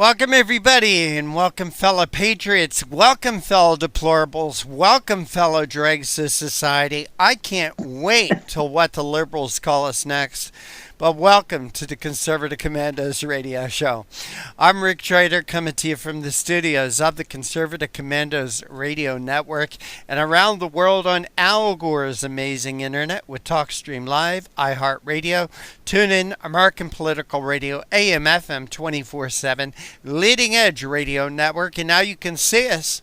Welcome, everybody, and welcome, fellow patriots. Welcome, fellow deplorables. Welcome, fellow dregs of society. I can't wait till what the liberals call us next. But welcome to the Conservative Commandos radio show. I'm Rick Trader, coming to you from the studios of the Conservative Commandos radio network and around the world on Al Gore's amazing internet with TalkStream Live, iHeartRadio, TuneIn, American Political Radio, AM, FM 24/7, Leading Edge Radio Network, and now you can see us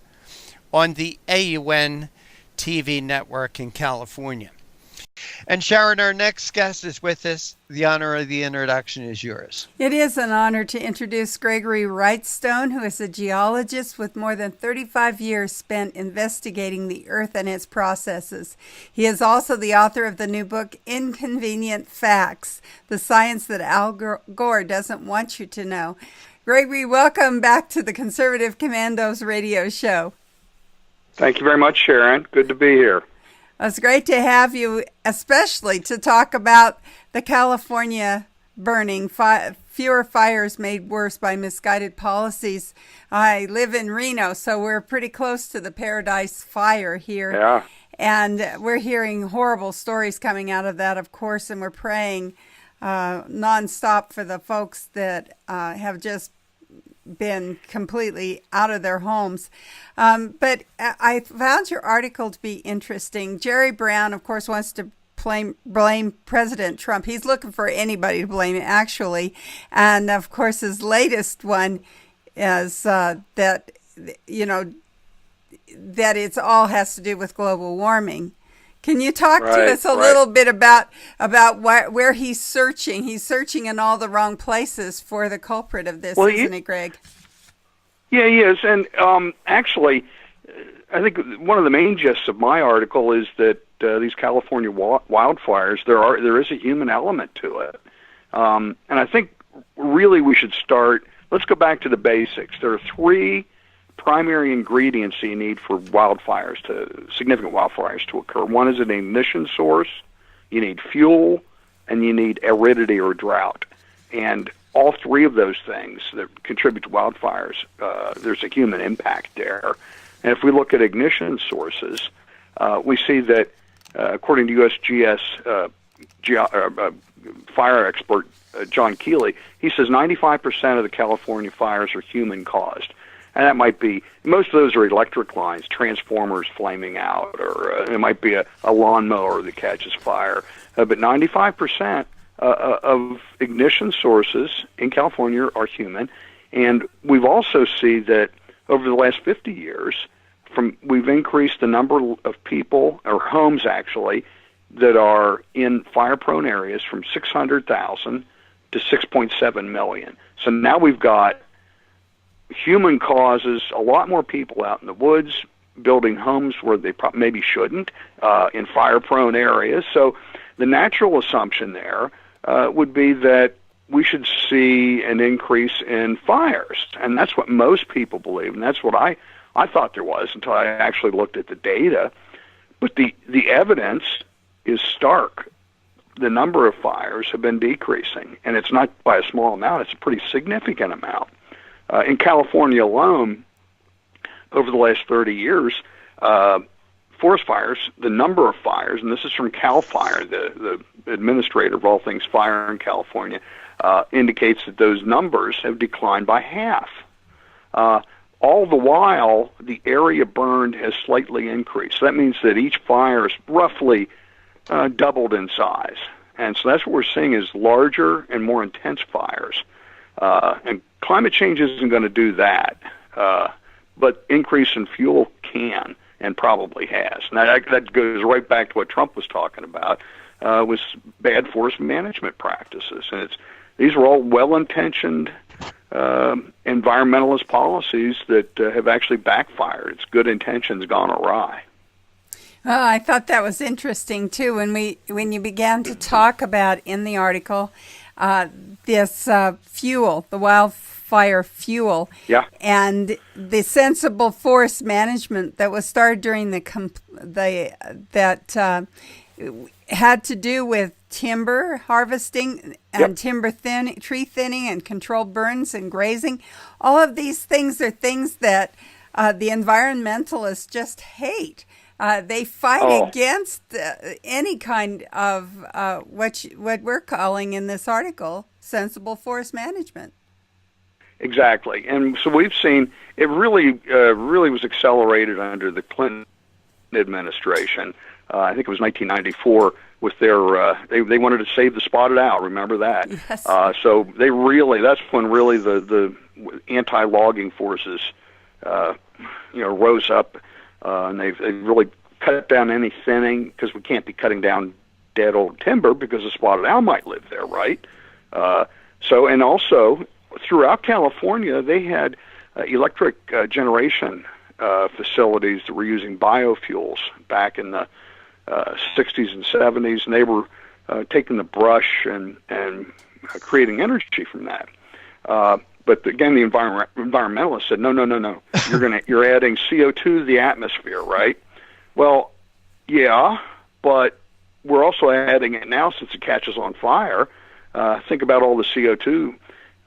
on the AUN TV network in California. And Sharon, our next guest is with us. The honor of the introduction is yours. It is an honor to introduce Gregory Wrightstone, who is a geologist with more than 35 years spent investigating the Earth and its processes. He is also the author of the new book, Inconvenient Facts, the science that Al Gore doesn't want you to know. Gregory, welcome back to the Conservative Commandos radio show. Thank you very much, Sharon. Good to be here. It's great to have you, especially to talk about the California burning, fewer fires made worse by misguided policies. I live in Reno, so we're pretty close to the Paradise Fire here. Yeah. And we're hearing horrible stories coming out of that, of course, and we're praying nonstop for the folks that have just been completely out of their homes. But I found your article to be interesting. Jerry Brown, of course, wants to blame President Trump. He's looking for anybody to blame, actually. And, of course, his latest one is that it's all has to do with global warming. Can you talk to us a little bit about where he's searching? He's searching in all the wrong places for the culprit of this, isn't it, Greg? Yeah, he is. And actually, I think one of the main gists of my article is that these California wildfires, there is a human element to it. And I think really we should start, let's go back to the basics. There are three primary ingredients you need for significant wildfires to occur. One is an ignition source, you need fuel, and you need aridity or drought. And all three of those things that contribute to wildfires, there's a human impact there. And if we look at ignition sources, we see that according to USGS fire expert John Keeley, he says 95% of the California fires are human caused. And that might be, most of those are electric lines, transformers flaming out, or it might be a lawnmower that catches fire. But 95% of ignition sources in California are human. And we've also seen that over the last 50 years, we've increased the number of people, or homes actually, that are in fire-prone areas from 600,000 to 6.7 million. So now we've got human causes, a lot more people out in the woods building homes where they maybe shouldn't, in fire-prone areas. So the natural assumption there would be that we should see an increase in fires. And that's what most people believe, and that's what I thought there was until I actually looked at the data. But the evidence is stark. The number of fires have been decreasing, and it's not by a small amount, it's a pretty significant amount. In California alone, over the last 30 years, forest fires, the number of fires, and this is from CAL FIRE, the administrator of all things fire in California, indicates that those numbers have declined by half. All the while, the area burned has slightly increased. So that means that each fire is roughly doubled in size. And so that's what we're seeing is larger and more intense fires. And climate change isn't going to do that, but increase in fuel can and probably has. And that goes right back to what Trump was talking about, was bad forest management practices. And these are all well-intentioned environmentalist policies that have actually backfired. It's good intentions gone awry. Well, I thought that was interesting, too, when you began to talk about in the article this fuel, the wildfire fuel, and the sensible forest management that was started during had to do with timber harvesting and tree thinning and controlled burns and grazing. All of these things are things that the environmentalists just hate. They fight against any kind of what we're calling in this article sensible forest management. Exactly, and so we've seen it really was accelerated under the Clinton administration. I think it was 1994 with their they wanted to save the spotted owl. Remember that? Yes. So that's when really the anti-logging forces rose up, and they really cut down any thinning, because we can't be cutting down dead old timber because the spotted owl might live there, right? And also throughout California, they had electric generation facilities that were using biofuels back in the 60s and 70s, and they were taking the brush and creating energy from that. But again, the environmentalists said, no. You're adding CO2 to the atmosphere, right? Well, yeah, but we're also adding it now since it catches on fire. Think about all the CO2.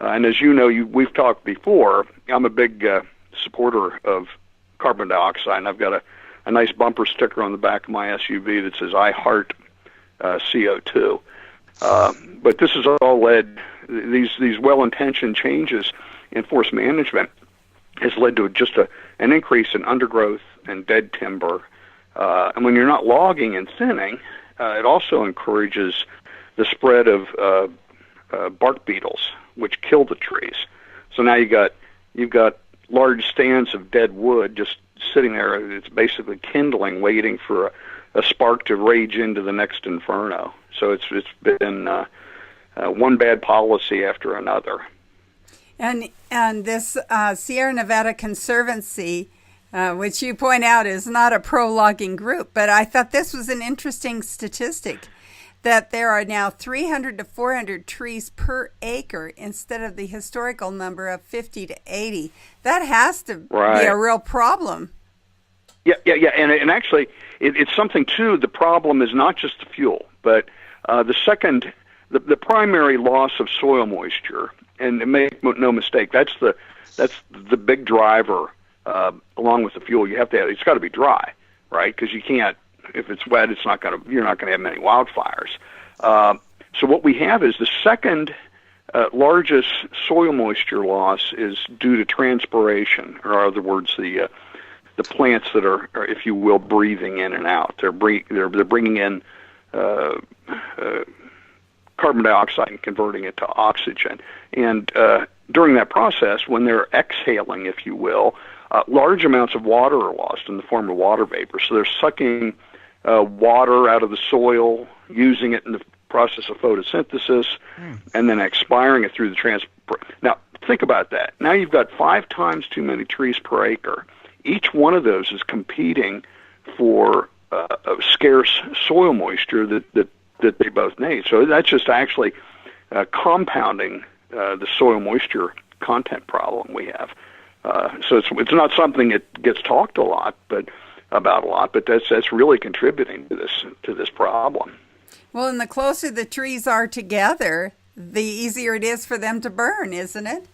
And as you know, we've talked before, I'm a big supporter of carbon dioxide, and I've got a nice bumper sticker on the back of my SUV that says, I heart CO2. But this has all led, these well-intentioned changes in forest management has led to just an increase in undergrowth and dead timber. And when you're not logging and thinning, it also encourages the spread of bark beetles, which kill the trees. So now you've got large stands of dead wood just sitting there. It's basically kindling, waiting for a spark to rage into the next inferno. So it's been one bad policy after another. And this Sierra Nevada Conservancy, which you point out is not a pro-logging group, but I thought this was an interesting statistic, that there are now 300 to 400 trees per acre instead of the historical number of 50 to 80. That has to be a real problem. Yeah. And actually, it's something, too. The problem is not just the fuel, but the primary loss of soil moisture, and make no mistake, that's the big driver, along with the fuel. It's got to be dry, right? Because you can't, if it's wet, you're not going to have many wildfires. So what we have is the second largest soil moisture loss is due to transpiration, or in other words, the plants that are, if you will, breathing in and out. They're bringing in carbon dioxide and converting it to oxygen. And during that process, when they're exhaling, if you will, large amounts of water are lost in the form of water vapor. So they're sucking water out of the soil, using it in the process of photosynthesis, and then expiring it through the transport. Now, think about that. Now you've got 5 times too many trees per acre. Each one of those is competing for scarce soil moisture that they both need. So that's just actually compounding the soil moisture content problem we have. So it's not something that gets talked about a lot, but that's really contributing to this problem. Well, and the closer the trees are together, the easier it is for them to burn, isn't it?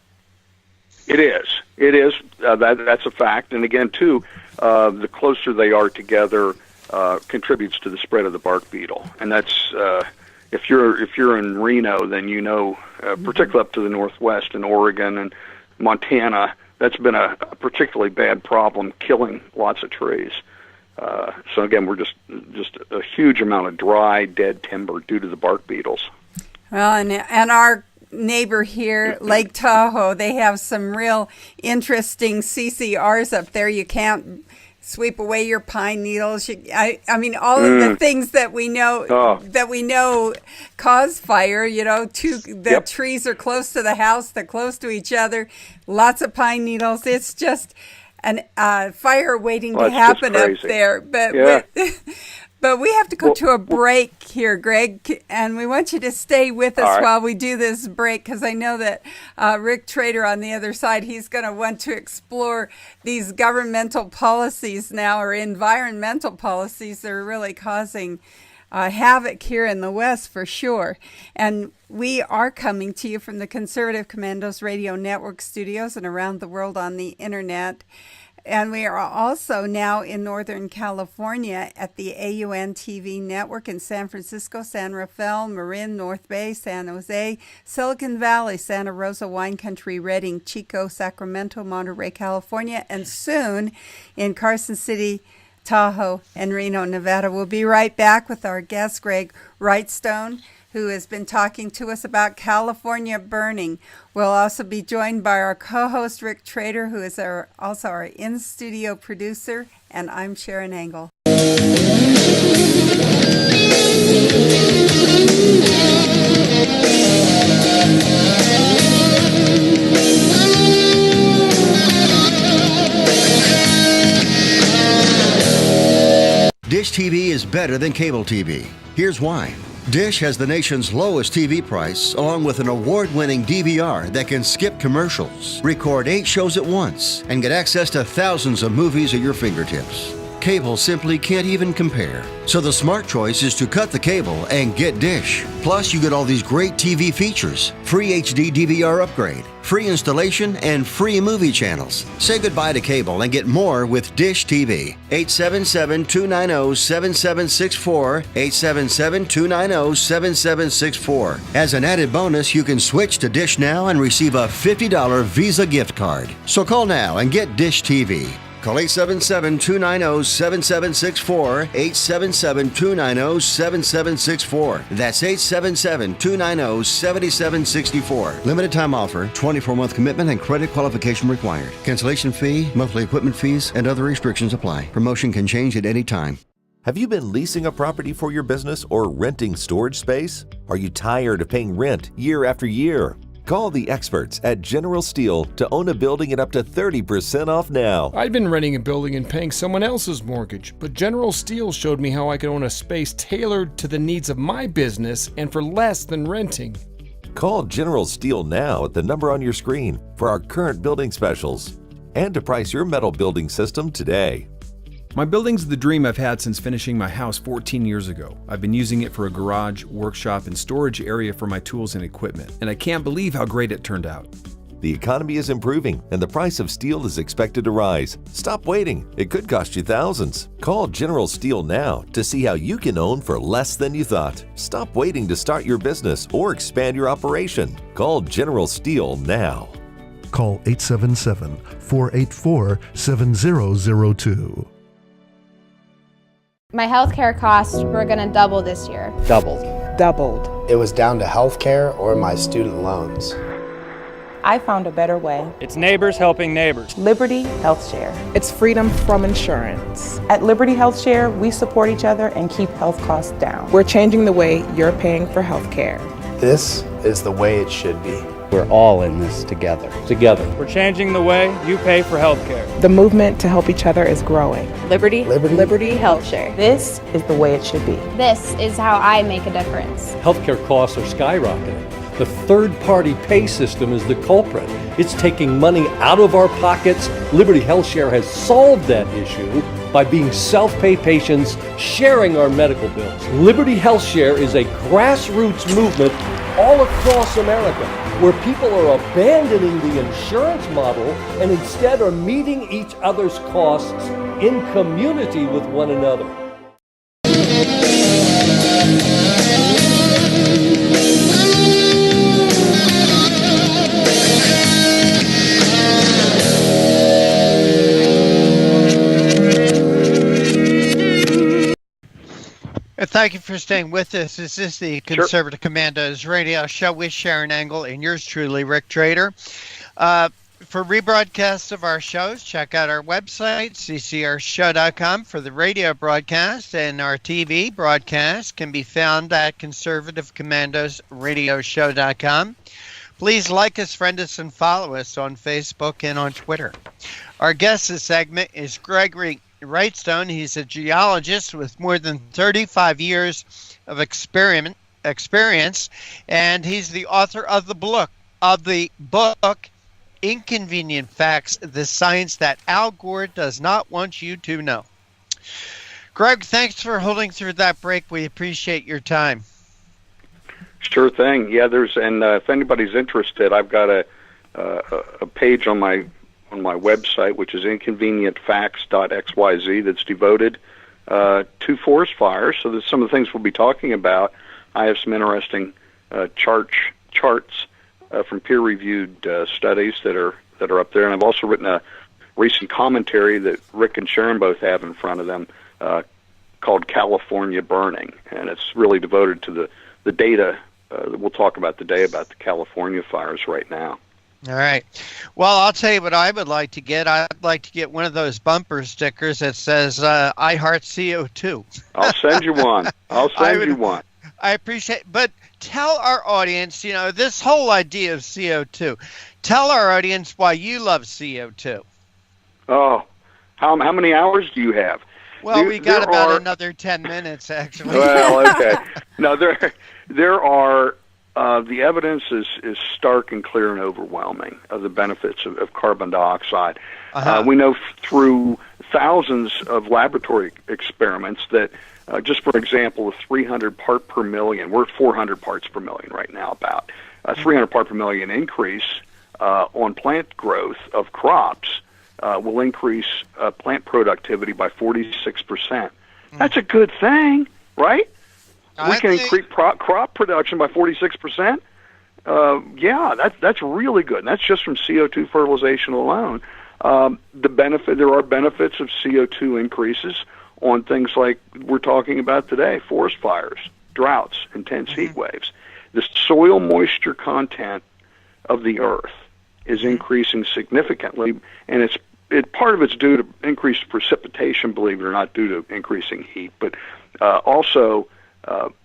It is. That's a fact. And again, too, the closer they are together contributes to the spread of the bark beetle. And that's if you're in Reno, then you know, particularly up to the northwest in Oregon and Montana, that's been a particularly bad problem, killing lots of trees. So again, we're just a huge amount of dry, dead timber due to the bark beetles. Well, and our neighbor here, Lake Tahoe, they have some real interesting CCRs up there. You can't sweep away your pine needles. I mean, all of the things that we know cause fire. The trees are close to the house, they're close to each other. Lots of pine needles. It's just a fire waiting to happen up there. But we have to go to a break here, Greg, and we want you to stay with us while we do this break, because I know that Rick Trader on the other side, he's going to want to explore these governmental policies now, or environmental policies that are really causing havoc here in the West for sure. And we are coming to you from the Conservative Commandos Radio Network studios and around the world on the internet. And we are also now in Northern California at the AUN TV network in San Francisco, San Rafael, Marin, North Bay, San Jose, Silicon Valley, Santa Rosa, Wine Country, Redding, Chico, Sacramento, Monterey, California, and soon in Carson City, Tahoe, and Reno, Nevada. We'll be right back with our guest, Greg Wrightstone, who has been talking to us about California burning. We'll also be joined by our co-host, Rick Trader, who is also our in-studio producer, and I'm Sharon Engel. Dish TV is better than cable TV. Here's why. Dish has the nation's lowest TV price, along with an award-winning DVR that can skip commercials, record 8 shows at once, and get access to thousands of movies at your fingertips. Cable simply can't even compare. So the smart choice is to cut the cable and get Dish. Plus, you get all these great TV features, free HD DVR upgrade, free installation, and free movie channels. Say goodbye to cable and get more with Dish TV. 877-290-7764, 877-290-7764. As an added bonus, you can switch to Dish now and receive a $50 Visa gift card. So call now and get Dish TV. Call 877-290-7764, 877-290-7764. That's 877-290-7764. Limited time offer, 24-month commitment and credit qualification required. Cancellation fee, monthly equipment fees, and other restrictions apply. Promotion can change at any time. Have you been leasing a property for your business or renting storage space? Are you tired of paying rent year after year? Call the experts at General Steel to own a building at up to 30% off now. I'd been renting a building and paying someone else's mortgage, but General Steel showed me how I could own a space tailored to the needs of my business and for less than renting. Call General Steel now at the number on your screen for our current building specials and to price your metal building system today. My building's the dream I've had since finishing my house 14 years ago. I've been using it for a garage, workshop, and storage area for my tools and equipment, and I can't believe how great it turned out. The economy is improving and the price of steel is expected to rise. Stop waiting. It could cost you thousands. Call General Steel now to see how you can own for less than you thought. Stop waiting to start your business or expand your operation. Call General Steel now. Call 877-484-7002. My healthcare costs were going to double this year. Doubled. Doubled. It was down to healthcare or my student loans. I found a better way. It's neighbors helping neighbors. Liberty Health Share. It's freedom from insurance. At Liberty Health Share, we support each other and keep health costs down. We're changing the way you're paying for health care. This is the way it should be. We're all in this together. We're changing the way you pay for health care. The movement to help each other is growing. Liberty Health Share. This is the way it should be. This is how I make a difference. Healthcare costs are skyrocketing. The third-party pay system is the culprit. It's taking money out of our pockets. Liberty Health Share has solved that issue by being self-pay patients sharing our medical bills. Liberty Health Share is a grassroots movement all across America, where people are abandoning the insurance model and instead are meeting each other's costs in community with one another. Thank you for staying with us. This is the Conservative Commandos radio show with Sharon Engel and yours truly, Rick Trader. For rebroadcasts of our shows, check out our website, CCRShow.com, for the radio broadcast, and our TV broadcast can be found at ConservativeCommandosRadioshow.com. Please like us, friend us, and follow us on Facebook and on Twitter. Our guest this segment is Gregory Wrightstone. He's a geologist with more than 35 years of experience, and he's the author of the book Inconvenient Facts: The Science That Al Gore Does Not Want You to Know. Greg, thanks for holding through that break. We appreciate your time. Sure thing. Yeah, if anybody's interested, I've got a page on my website, which is inconvenientfacts.xyz, that's devoted to forest fires. So that's some of the things we'll be talking about. I have some interesting charts from peer-reviewed studies that are up there, and I've also written a recent commentary that Rick and Sharon both have in front of them called California Burning, and it's really devoted to the data that we'll talk about today about the California fires right now. All right. Well, I'll tell you what I would like to get. I'd like to get one of those bumper stickers that says, I heart CO2. I'll send you one. I appreciate it. But tell our audience, this whole idea of CO2. Tell our audience why you love CO2. Oh, how many hours do you have? Well, we got about another 10 minutes, actually. Well, okay. No, there are, the evidence is stark and clear and overwhelming of the benefits of carbon dioxide. We know through thousands of laboratory experiments that, just for example, a 300 part per million, we're at 400 parts per million right now, about a 300 part per million increase on plant growth of crops will increase plant productivity by 46%. That's a good thing, right? We can increase crop production by 46%. Yeah, that's really good. And that's just from CO2 fertilization alone. There are benefits of CO2 increases on things like we're talking about today: forest fires, droughts, intense heat waves. The soil moisture content of the earth is increasing significantly, and part of it's due to increased precipitation, believe it or not, due to increasing heat, but also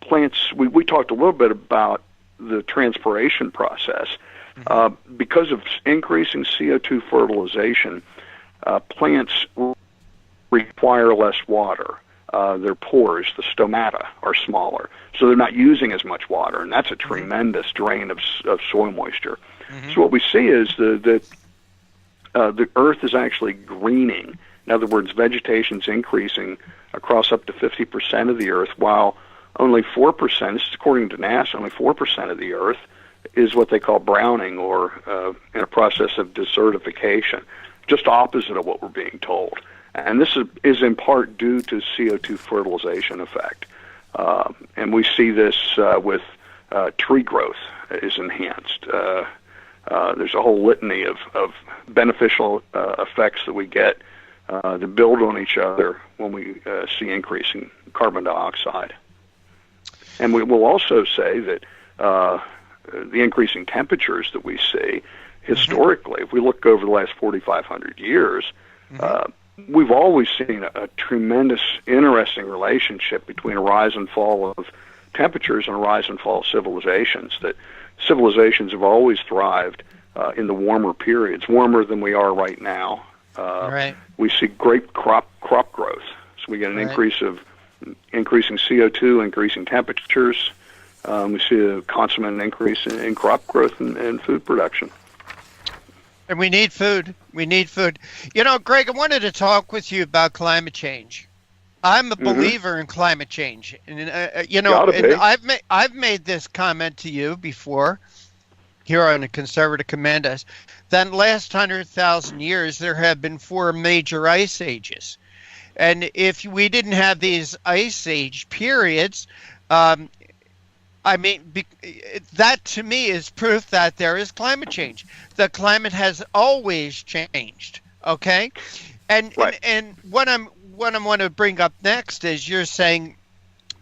plants. We talked a little bit about the transpiration process. Because of increasing CO2 fertilization, plants require less water. Their pores, the stomata, are smaller, so they're not using as much water, and that's a tremendous drain of soil moisture. So what we see is that the earth is actually greening. In other words, vegetation's increasing across up to 50% of the earth, while only 4%, this is according to NASA, only 4% of the earth is what they call browning, or in a process of desertification, just opposite of what we're being told. And this is in part due to CO2 fertilization effect. And we see this with tree growth is enhanced. There's a whole litany of beneficial effects that we get that build on each other when we see increasing carbon dioxide. And we will also say that the increasing temperatures that we see historically, if we look over the last 4,500 years, we've always seen a tremendous, interesting relationship between a rise and fall of temperatures and a rise and fall of civilizations. That civilizations have always thrived in the warmer periods, warmer than we are right now. We see great crop growth. So we get an increase of increasing CO2, increasing temperatures. We see a consummate increase in crop growth and food production. And we need food. We need food. Greg, I wanted to talk with you about climate change. I'm a believer in climate change, and I've made this comment to you before here on the Conservative Commandos. That in the last 100,000 years there have been 4 major ice ages, and if we didn't have these ice age periods, that to me is proof that there is climate change. The climate has always changed. Okay, and what I want to bring up next is you're saying,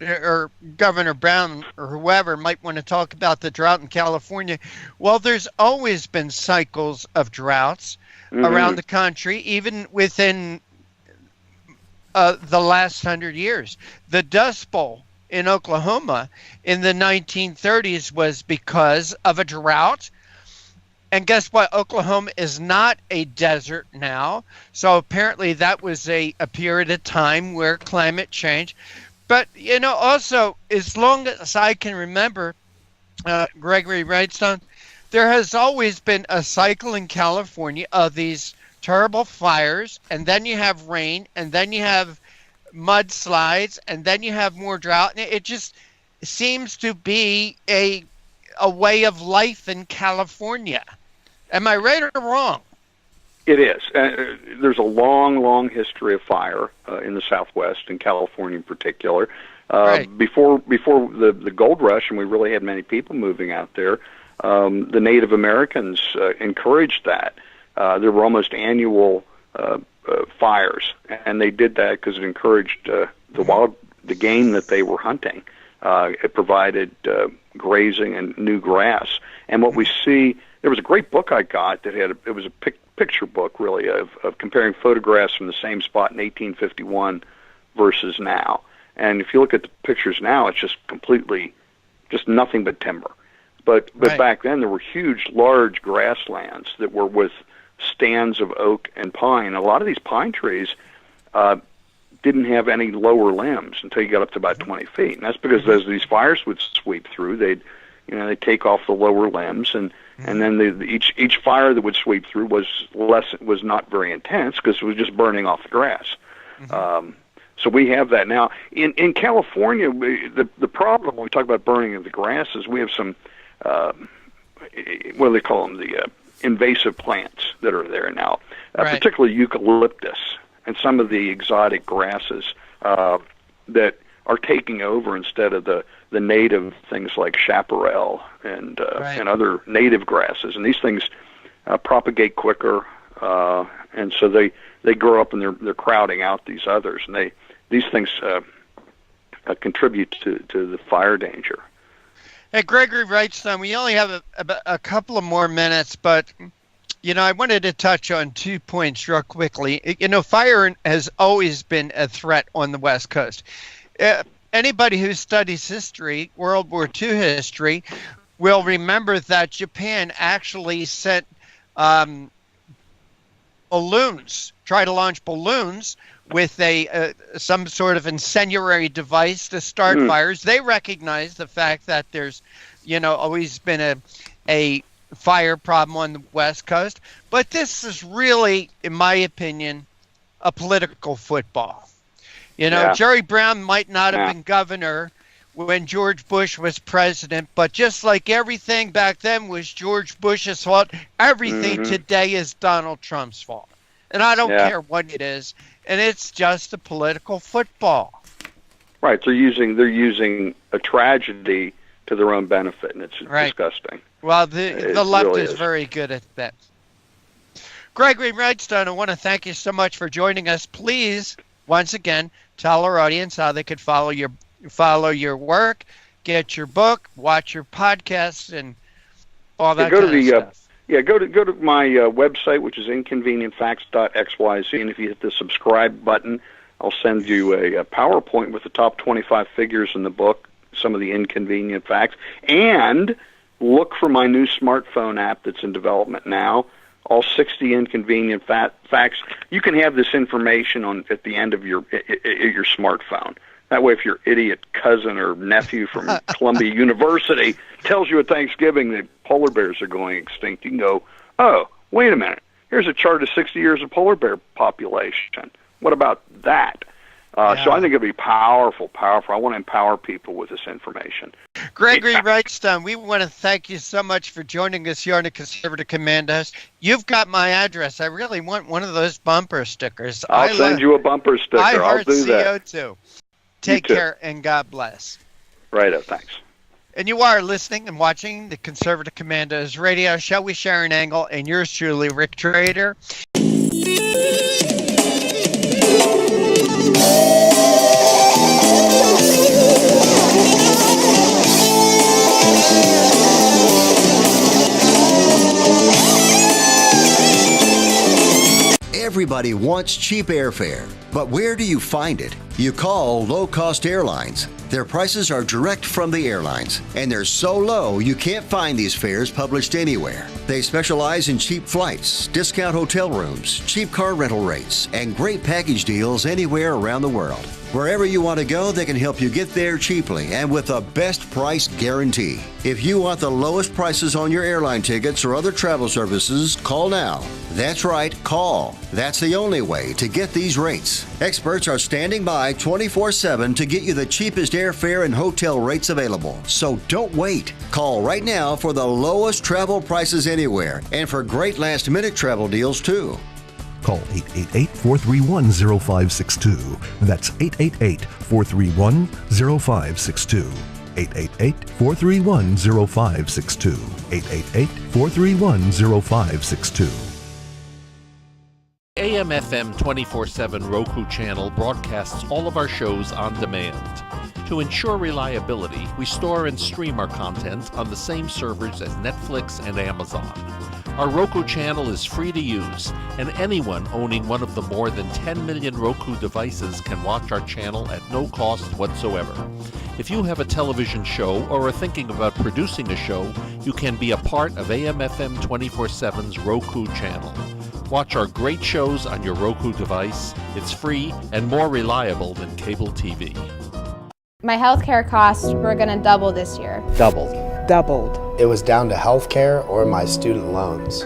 or Governor Brown or whoever might want to talk about the drought in California. Well, there's always been cycles of droughts around the country, even within the last 100 years. The Dust Bowl in Oklahoma in the 1930s was because of a drought. And guess what? Oklahoma is not a desert now. So apparently that was a period of time where climate changed. But, also, as long as I can remember, Gregory Wrightstone, there has always been a cycle in California of these terrible fires, and then you have rain, and then you have mudslides, and then you have more drought. And it just seems to be a way of life in California. Am I right or wrong? It is. There's a long history of fire in the Southwest, in California in particular. Right. Before the gold rush, and we really had many people moving out there, the Native Americans encouraged that. There were almost annual fires, and they did that because it encouraged the game that they were hunting. It provided grazing and new grass. And what we see, there was a great book I got that it was a picture book, really, of comparing photographs from the same spot in 1851 versus now. And if you look at the pictures now, it's just nothing but timber. But Right. back then, there were huge, large grasslands that were with stands of oak and pine. A lot of these pine trees didn't have any lower limbs until you got up to about 20 feet. And that's because as these fires would sweep through, they'd take off the lower limbs, and then each fire that would sweep through was not very intense because it was just burning off the grass. So we have that now in California. The problem when we talk about burning of the grass is we have some what do they call them, the invasive plants that are there now, Right. particularly eucalyptus and some of the exotic grasses that are taking over instead of the native things like chaparral and other native grasses. And these things propagate quicker, and so they grow up and they're crowding out these others, and these things contribute to the fire danger. Hey, Gregory Wrightstone, we only have a couple of more minutes, but, I wanted to touch on 2 points real quickly. Fire has always been a threat on the West Coast. Anybody who studies history, World War II history, will remember that Japan actually sent balloons, try to launch balloons with some sort of incendiary device to start fires. They recognize the fact that there's, always been a fire problem on the West Coast. But this is really, in my opinion, a political football. Jerry Brown might not have been governor when George Bush was president, but just like everything back then was George Bush's fault, everything today is Donald Trump's fault. And I don't care what it is. And it's just a political football. Right. They're using a tragedy to their own benefit, and it's disgusting. Well, the left really is very good at that. Gregory Wrightstone, I want to thank you so much for joining us. Please, once again, tell our audience how they could follow your work, get your book, watch your podcasts, and all that kind of stuff. Go to my website, which is inconvenientfacts.xyz, and if you hit the subscribe button, I'll send you a PowerPoint with the top 25 figures in the book, some of the inconvenient facts, and look for my new smartphone app that's in development now, all 60 inconvenient facts. You can have this information at the end of your smartphone. That way, if your idiot cousin or nephew from Columbia University tells you at Thanksgiving that polar bears are going extinct, you can go, oh, wait a minute. Here's a chart of 60 years of polar bear population. What about that? So I think it'll be powerful. I want to empower people with this information. Gregory Wrightstone, we want to thank you so much for joining us here on the Conservative Commandos. You've got my address. I really want one of those bumper stickers. I'll send you a bumper sticker. I'll do that. CO2. Take care and God bless. Righto, thanks. And you are listening and watching the Conservative Commandos radio show with Sharon Angle and yours truly, Rick Trader. Everybody wants cheap airfare, but where do you find it? You call low-cost airlines. Their prices are direct from the airlines, and they're so low you can't find these fares published anywhere. They specialize in cheap flights, discount hotel rooms, cheap car rental rates, and great package deals anywhere around the world. Wherever you want to go, they can help you get there cheaply and with a best price guarantee. If you want the lowest prices on your airline tickets or other travel services, call now. That's right, call. That's the only way to get these rates. price. Experts are standing by 24/7 to get you the cheapest airfare and hotel rates available. So don't wait. Call right now for the lowest travel prices anywhere and for great last-minute travel deals too. Call 888-431-0562. That's 888-431-0562. 888-431-0562. 888-431-0562. AM/FM 24/7 Roku channel broadcasts all of our shows on demand. To ensure reliability, we store and stream our content on the same servers as Netflix and Amazon. Our Roku channel is free to use, and anyone owning one of the more than 10 million Roku devices can watch our channel at no cost whatsoever. If you have a television show or are thinking about producing a show, you can be a part of AM/FM 24/7's Roku channel. Watch our great shows on your Roku device. It's free and more reliable than cable TV. My healthcare costs were going to double this year. Doubled. Doubled. It was down to healthcare or my student loans.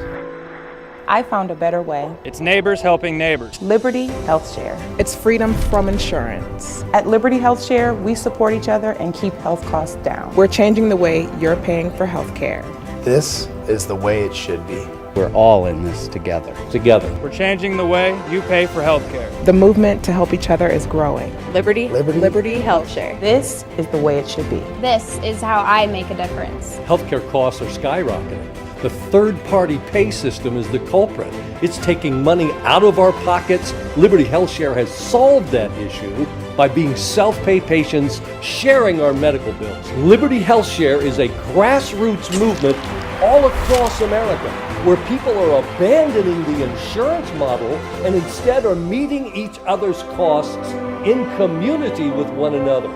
I found a better way. It's neighbors helping neighbors. Liberty Health Share. It's freedom from insurance. At Liberty Health Share, we support each other and keep health costs down. We're changing the way you're paying for health care. This is the way it should be. We're all in this together. Together. We're changing the way you pay for health care. The movement to help each other is growing. Liberty. Liberty Health Share. This is the way it should be. This is how I make a difference. Healthcare costs are skyrocketing. The third-party pay system is the culprit. It's taking money out of our pockets. Liberty Health Share has solved that issue by being self-pay patients sharing our medical bills. Liberty Health Share is a grassroots movement all across America where people are abandoning the insurance model and instead are meeting each other's costs in community with one another.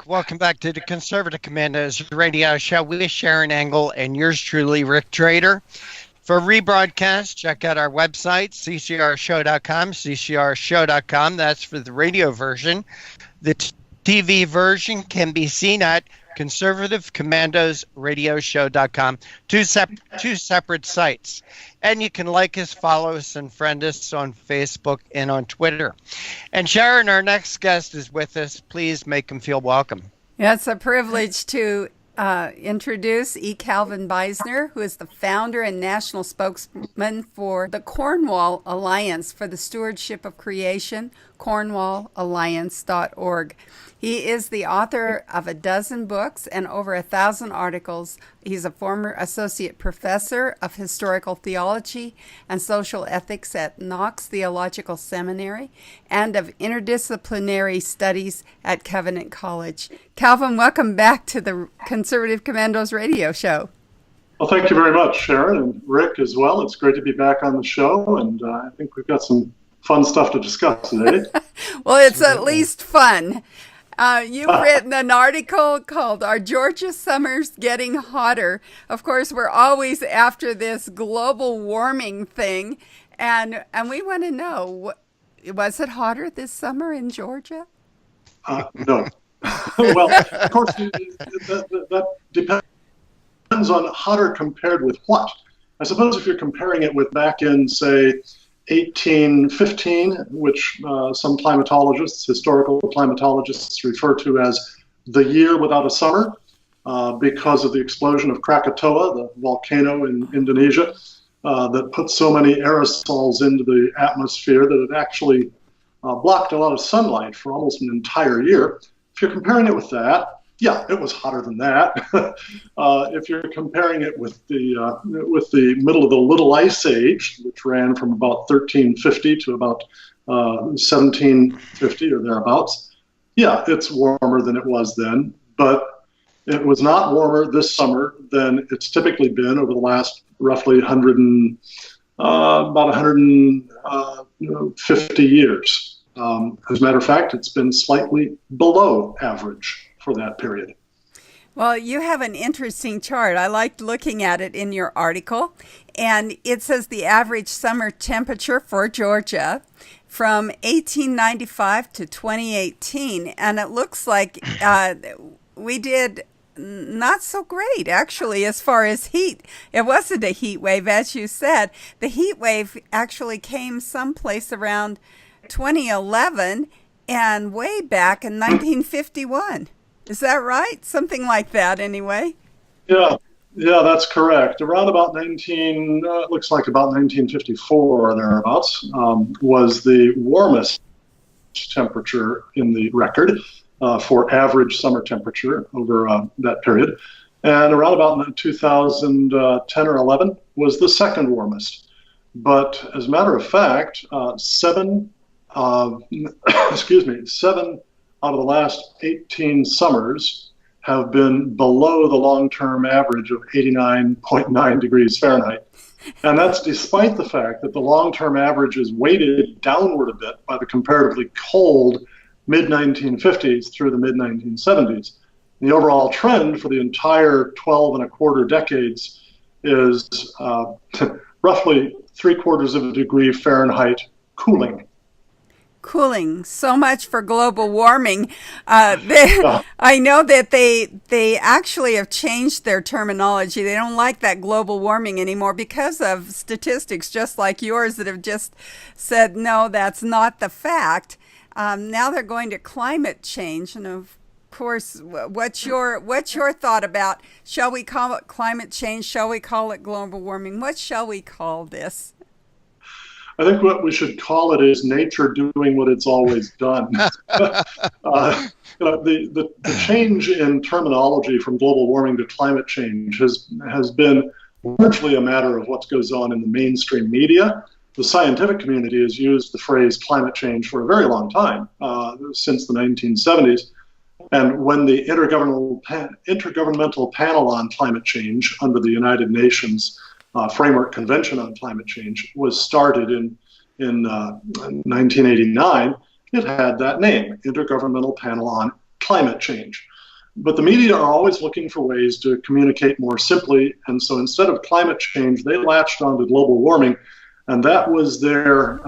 Welcome back to the Conservative Commandos radio show with Sharon Engel and yours truly, Rick Trader. For rebroadcast, check out our website, ccrshow.com, ccrshow.com. That's for the radio version. The TV version can be seen at conservativecommandosradioshow.com. Two separate sites. And you can like us, follow us, and friend us on Facebook and on Twitter. And Sharon, our next guest is with us. Please make him feel welcome. Yeah, it's a privilege to introduce E. Calvin Beisner, who is the founder and national spokesman for the Cornwall Alliance for the Stewardship of Creation, cornwallalliance.org. He is the author of a dozen books and over 1,000 articles. He's a former associate professor of historical theology and social ethics at Knox Theological Seminary and of interdisciplinary studies at Covenant College. Calvin, welcome back to the Conservative Commandos radio show. Well, thank you very much, Sharon, and Rick as well. It's great to be back on the show, and I think we've got some fun stuff to discuss today. Well, it's at least fun. You've written an article called Are Georgia Summers Getting Hotter? Of course, we're always after this global warming thing, and we want to know, was it hotter this summer in Georgia? No. Well, of course, that depends on hotter compared with what. I suppose if you're comparing it with back in, say, 1815, which some climatologists, historical climatologists, refer to as the year without a summer because of the explosion of Krakatoa, the volcano in Indonesia, that put so many aerosols into the atmosphere that it actually blocked a lot of sunlight for almost an entire year. If you're comparing it with that, yeah, it was hotter than that. If you're comparing it with the middle of the Little Ice Age, which ran from about 1350 to about 1750 or thereabouts, yeah, it's warmer than it was then. But it was not warmer this summer than it's typically been over the last roughly about 150 years. As a matter of fact, it's been slightly below average for that period. Well, you have an interesting chart. I liked looking at it in your article. And it says the average summer temperature for Georgia from 1895 to 2018, and it looks like we did not so great, actually, as far as heat. It wasn't a heat wave, as you said. The heat wave actually came someplace around 2011 and way back in 1951. Is that right? Something like that, anyway. Yeah, that's correct. Around about it looks like about 1954 or thereabouts, was the warmest temperature in the record for average summer temperature over that period. And around about 2010 or 11 was the second warmest. But as a matter of fact, seven out of the last 18 summers have been below the long-term average of 89.9 degrees Fahrenheit. And that's despite the fact that the long-term average is weighted downward a bit by the comparatively cold mid-1950s through the mid-1970s. The overall trend for the entire 12 and a quarter decades is roughly 3/4 of a degree Fahrenheit cooling. Cooling. So much for global warming. I know that they actually have changed their terminology. They don't like that global warming anymore because of statistics just like yours that have just said, no, that's not the fact. Now they're going to climate change. And of course, what's your thought about, shall we call it climate change? Shall we call it global warming? What shall we call this? I think what we should call it is nature doing what it's always done. The change in terminology from global warming to climate change has been largely a matter of what goes on in the mainstream media. The scientific community has used the phrase climate change for a very long time, since the 1970s. And when the Intergovernmental Panel on Climate Change under the United Nations Framework Convention on Climate Change was started in 1989, it had that name, Intergovernmental Panel on Climate Change. But the media are always looking for ways to communicate more simply, and so instead of climate change, they latched onto global warming, and that was their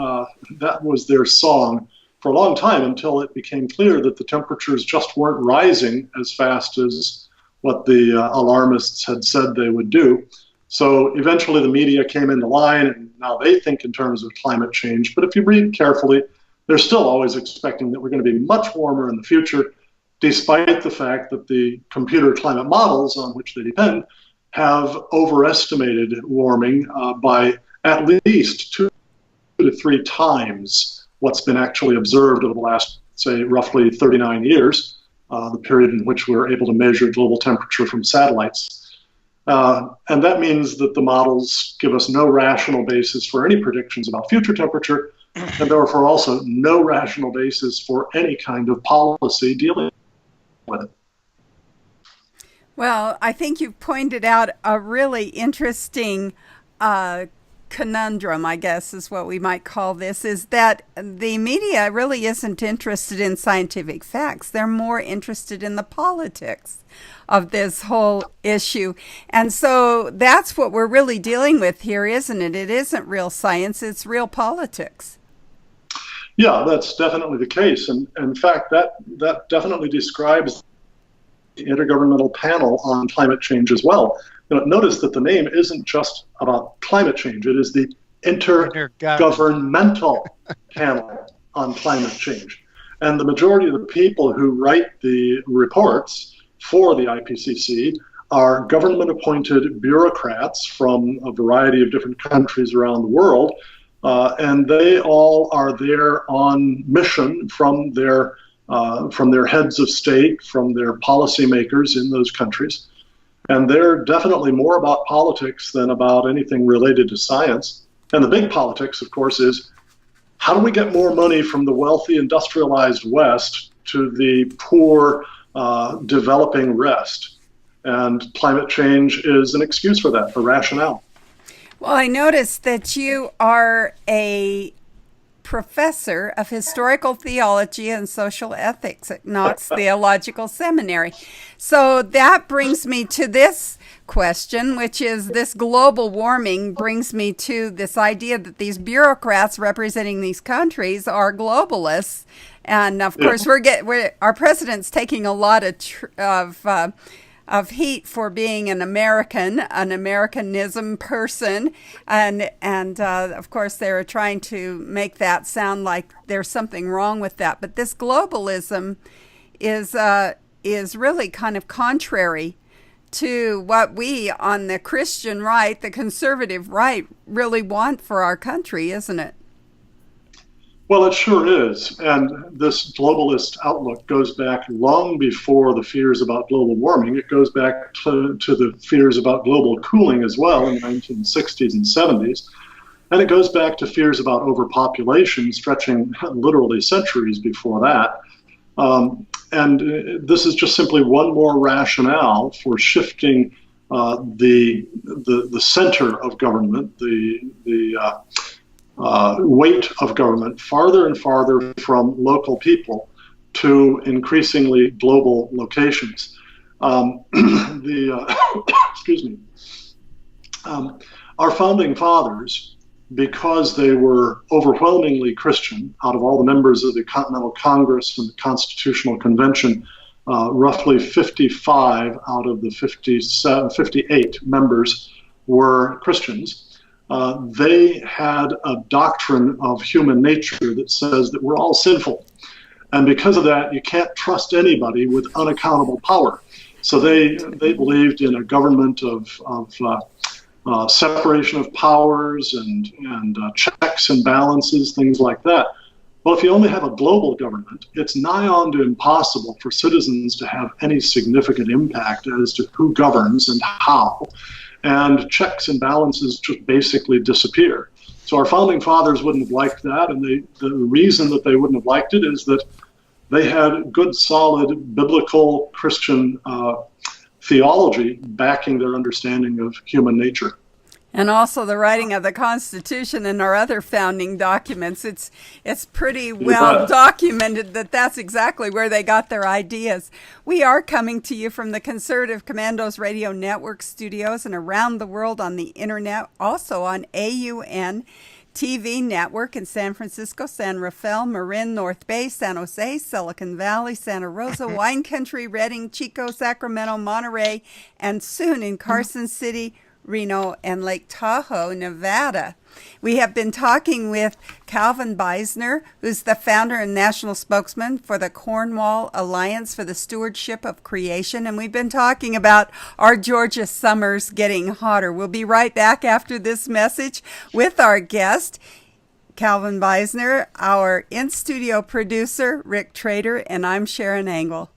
song for a long time until it became clear that the temperatures just weren't rising as fast as what the alarmists had said they would do. So eventually the media came into line, and now they think in terms of climate change. But if you read carefully, they're still always expecting that we're going to be much warmer in the future, despite the fact that the computer climate models on which they depend have overestimated warming by at least 2 to 3 times what's been actually observed over the last, say, roughly 39 years, the period in which we're able to measure global temperature from satellites. And that means that the models give us no rational basis for any predictions about future temperature, and therefore also no rational basis for any kind of policy dealing with it. Well, I think you've pointed out a really interesting conundrum, I guess is what we might call this, is that the media really isn't interested in scientific facts. They're more interested in the politics of this whole issue. And so that's what we're really dealing with here, isn't it? It isn't real science, it's real politics. Yeah, that's definitely the case. And in fact, that definitely describes the Intergovernmental Panel on Climate Change as well. Notice that the name isn't just about climate change. It is the Intergovernmental Panel on Climate Change. And the majority of the people who write the reports for the IPCC are government-appointed bureaucrats from a variety of different countries around the world, and they all are there on mission from their heads of state, from their policymakers in those countries. And they're definitely more about politics than about anything related to science. And the big politics, of course, is how do we get more money from the wealthy industrialized West to the poor developing rest? And climate change is an excuse for that, a rationale. Well, I noticed that you are a professor of historical theology and social ethics at Knox Theological Seminary. So that brings me to this question, which is this global warming brings me to this idea that these bureaucrats representing these countries are globalists. And of course, our president's taking a lot of heat for being an Americanism person, and of course they're trying to make that sound like there's something wrong with that. But this globalism is really kind of contrary to what we on the Christian right, the conservative right, really want for our country, isn't it? Well, it sure is. And this globalist outlook goes back long before the fears about global warming. It goes back to the fears about global cooling as well in the 1960s and 70s. And it goes back to fears about overpopulation stretching literally centuries before that. And this is just simply one more rationale for shifting the center of government, the weight of government farther and farther from local people to increasingly global locations. Excuse me. Our founding fathers, because they were overwhelmingly Christian, out of all the members of the Continental Congress and the Constitutional Convention, roughly 55 out of the 58 members were Christians. They had a doctrine of human nature that says that we're all sinful. And because of that, you can't trust anybody with unaccountable power. So they believed in a government of separation of powers and checks and balances, things like that. Well, if you only have a global government, it's nigh on to impossible for citizens to have any significant impact as to who governs and how. And checks and balances just basically disappear. So our founding fathers wouldn't have liked that, and the reason that they wouldn't have liked it is that they had good, solid, biblical Christian theology backing their understanding of human nature. And also the writing of the Constitution and our other founding documents. It's pretty well documented that that's exactly where they got their ideas. We are coming to you from the Conservative Commandos Radio Network studios and around the world on the internet, also on AUN TV network in San Francisco, San Rafael, Marin, North Bay, San Jose, Silicon Valley, Santa Rosa, Wine Country, Redding, Chico, Sacramento, Monterey, and soon in Carson City, Reno, and Lake Tahoe, Nevada. We have been talking with Calvin Beisner, who's the founder and national spokesman for the Cornwall Alliance for the Stewardship of Creation, and we've been talking about our Georgia summers getting hotter. We'll be right back after this message with our guest, Calvin Beisner, our in-studio producer, Rick Trader, and I'm Sharon Angle.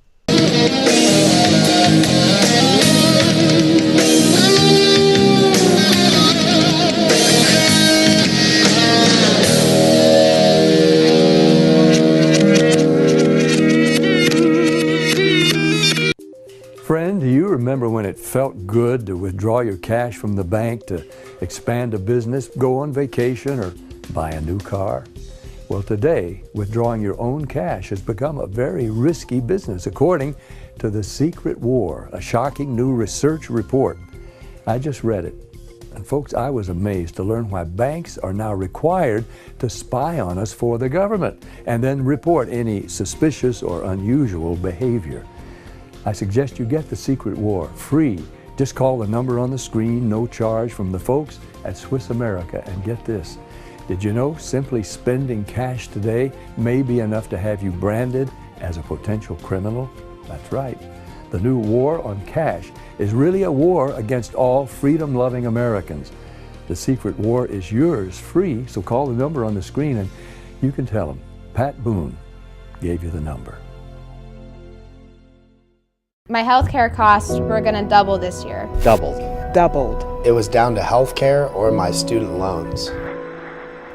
Friend, do you remember when it felt good to withdraw your cash from the bank to expand a business, go on vacation, or buy a new car? Well, today, withdrawing your own cash has become a very risky business, according to The Secret War, a shocking new research report. I just read it. And folks, I was amazed to learn why banks are now required to spy on us for the government and then report any suspicious or unusual behavior. I suggest you get The Secret War free. Just call the number on the screen, no charge, from the folks at Swiss America. And get this, did you know simply spending cash today may be enough to have you branded as a potential criminal? That's right. The new war on cash is really a war against all freedom-loving Americans. The Secret War is yours free, so call the number on the screen and you can tell them Pat Boone gave you the number. My healthcare costs were going to double this year. Doubled. It was down to healthcare or my student loans.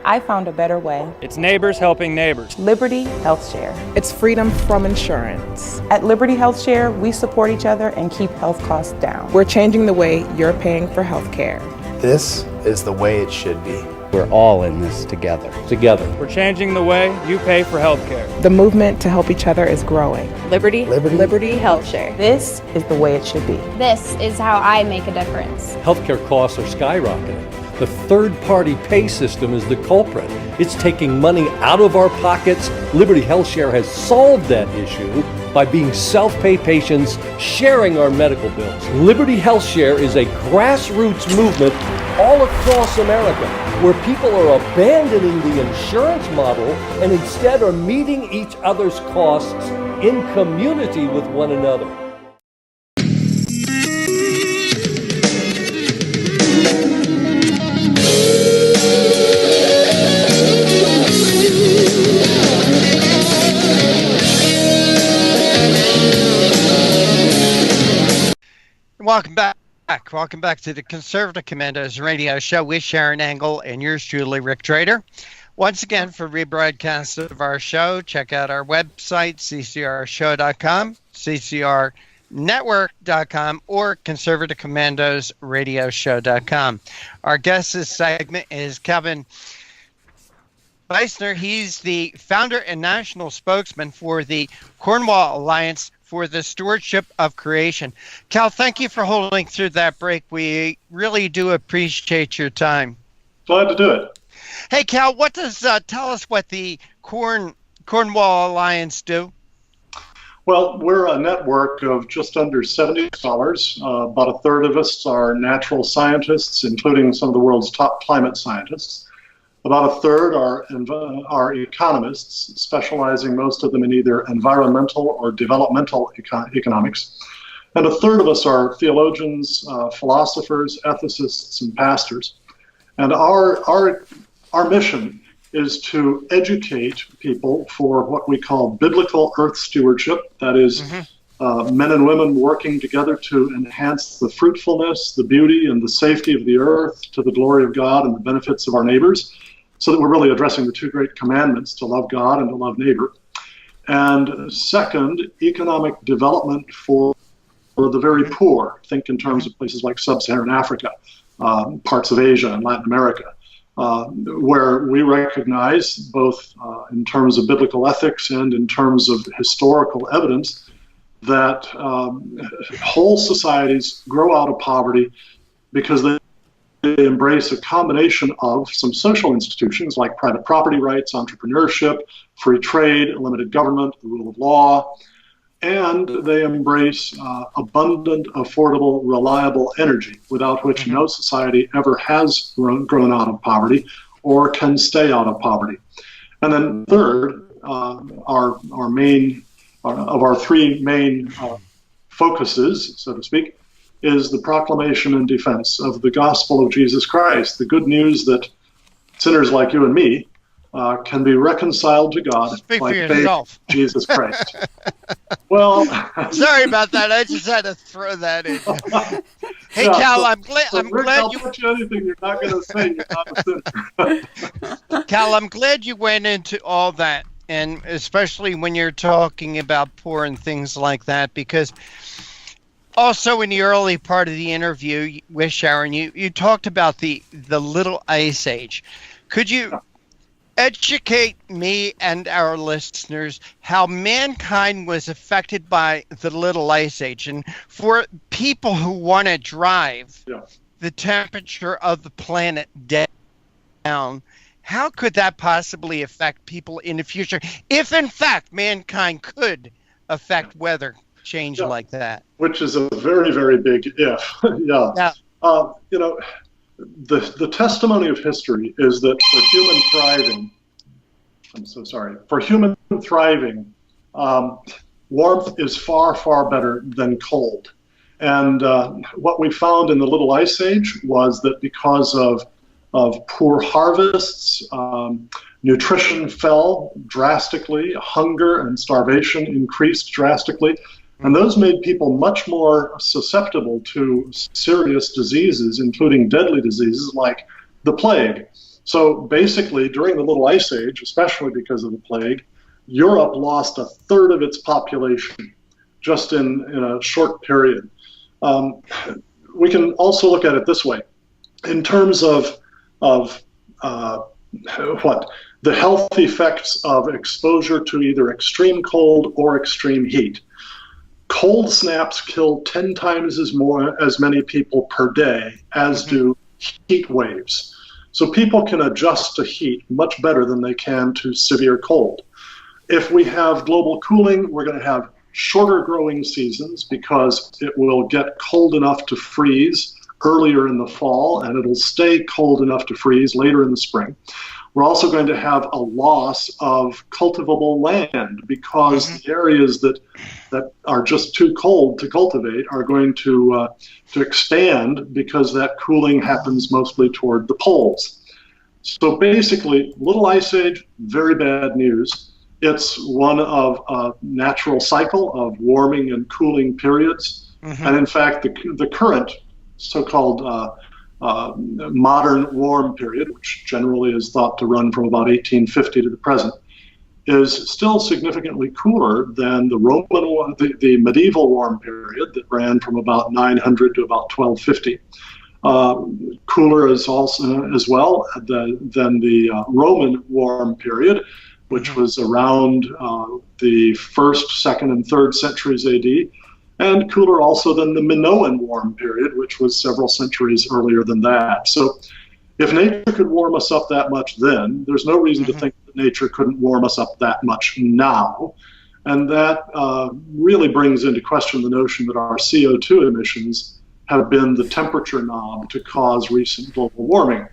I found a better way. It's neighbors helping neighbors. Liberty Health Share. It's freedom from insurance. At Liberty Health Share, we support each other and keep health costs down. We're changing the way you're paying for health care. This is the way it should be. We're all in this together. Together. We're changing the way you pay for health care. The movement to help each other is growing. Liberty, Liberty Health Share. This is the way it should be. This is how I make a difference. Healthcare costs are skyrocketing. The third-party pay system is the culprit. It's taking money out of our pockets. Liberty Health Share has solved that issue by being self-pay patients sharing our medical bills. Liberty Health Share is a grassroots movement all across America where people are abandoning the insurance model and instead are meeting each other's costs in community with one another. Welcome back. Welcome back to the Conservative Commandos radio show with Sharon Angle and yours truly, Rick Trader. Once again, for rebroadcast of our show, check out our website, ccrshow.com, ccrnetwork.com, or conservativecommandosradioshow.com. Our guest this segment is Kevin Weissner. He's the founder and national spokesman for the Cornwall Alliance for the Stewardship of Creation. Cal, thank you for holding through that break. We really do appreciate your time. Glad to do it. Hey, Cal, what does tell us what the Cornwall Alliance do? Well, we're a network of just under 70 scholars. About a third of us are natural scientists, including some of the world's top climate scientists. About a third are economists, specializing most of them in either environmental or developmental economics. And a third of us are theologians, philosophers, ethicists, and pastors. And our mission is to educate people for what we call biblical earth stewardship. That is, men and women working together to enhance the fruitfulness, the beauty, and the safety of the earth to the glory of God and the benefits of our neighbors, so that we're really addressing the two great commandments, to love God and to love neighbor. And second, economic development for the very poor. Think in terms of places like sub-Saharan Africa, parts of Asia and Latin America, where we recognize, both in terms of biblical ethics and in terms of historical evidence, that whole societies grow out of poverty because they embrace a combination of some social institutions like private property rights, entrepreneurship, free trade, limited government, the rule of law, and they embrace abundant, affordable, reliable energy, without which no society ever has grown out of poverty or can stay out of poverty. And then third, our three main focuses, so to speak, is the proclamation and defense of the gospel of Jesus Christ, the good news that sinners like you and me can be reconciled to God by faith in Jesus Christ. Well, sorry about that. I just had to throw that in. Hey, Cal, I'm glad you. I'll bet you anything you're not going to say you're not a sinner. Cal, I'm glad you went into all that, and especially when you're talking about poor and things like that, because also in the early part of the interview with Sharon, you talked about the Little Ice Age. Could you educate me and our listeners how mankind was affected by the Little Ice Age? And for people who want to drive the temperature of the planet down, how could that possibly affect people in the future, if in fact mankind could affect weather change like that? Which is a very, very big if. The testimony of history is that for human thriving, warmth is far, far better than cold. And what we found in the Little Ice Age was that because of poor harvests, nutrition fell drastically, hunger and starvation increased drastically, and those made people much more susceptible to serious diseases, including deadly diseases like the plague. So basically, during the Little Ice Age, especially because of the plague, Europe lost a third of its population just in a short period. We can also look at it this way. In terms of the health effects of exposure to either extreme cold or extreme heat. Cold snaps kill 10 times as many people per day as do heat waves. So people can adjust to heat much better than they can to severe cold. If we have global cooling, we're going to have shorter growing seasons because it will get cold enough to freeze earlier in the fall, and it'll stay cold enough to freeze later in the spring. We're also going to have a loss of cultivable land because the areas that are just too cold to cultivate are going to expand because that cooling happens mostly toward the poles. So basically, little ice age, very bad news. It's one of a natural cycle of warming and cooling periods. And in fact, the current so-called modern warm period, which generally is thought to run from about 1850 to the present, is still significantly cooler than the medieval warm period that ran from about 900 to about 1250. Cooler is also as well than the Roman warm period, which was around the 1st, 2nd, and 3rd centuries AD. And cooler also than the Minoan warm period, which was several centuries earlier than that. So if nature could warm us up that much then, there's no reason to think that nature couldn't warm us up that much now. And that really brings into question the notion that our CO2 emissions have been the temperature knob to cause recent global warming.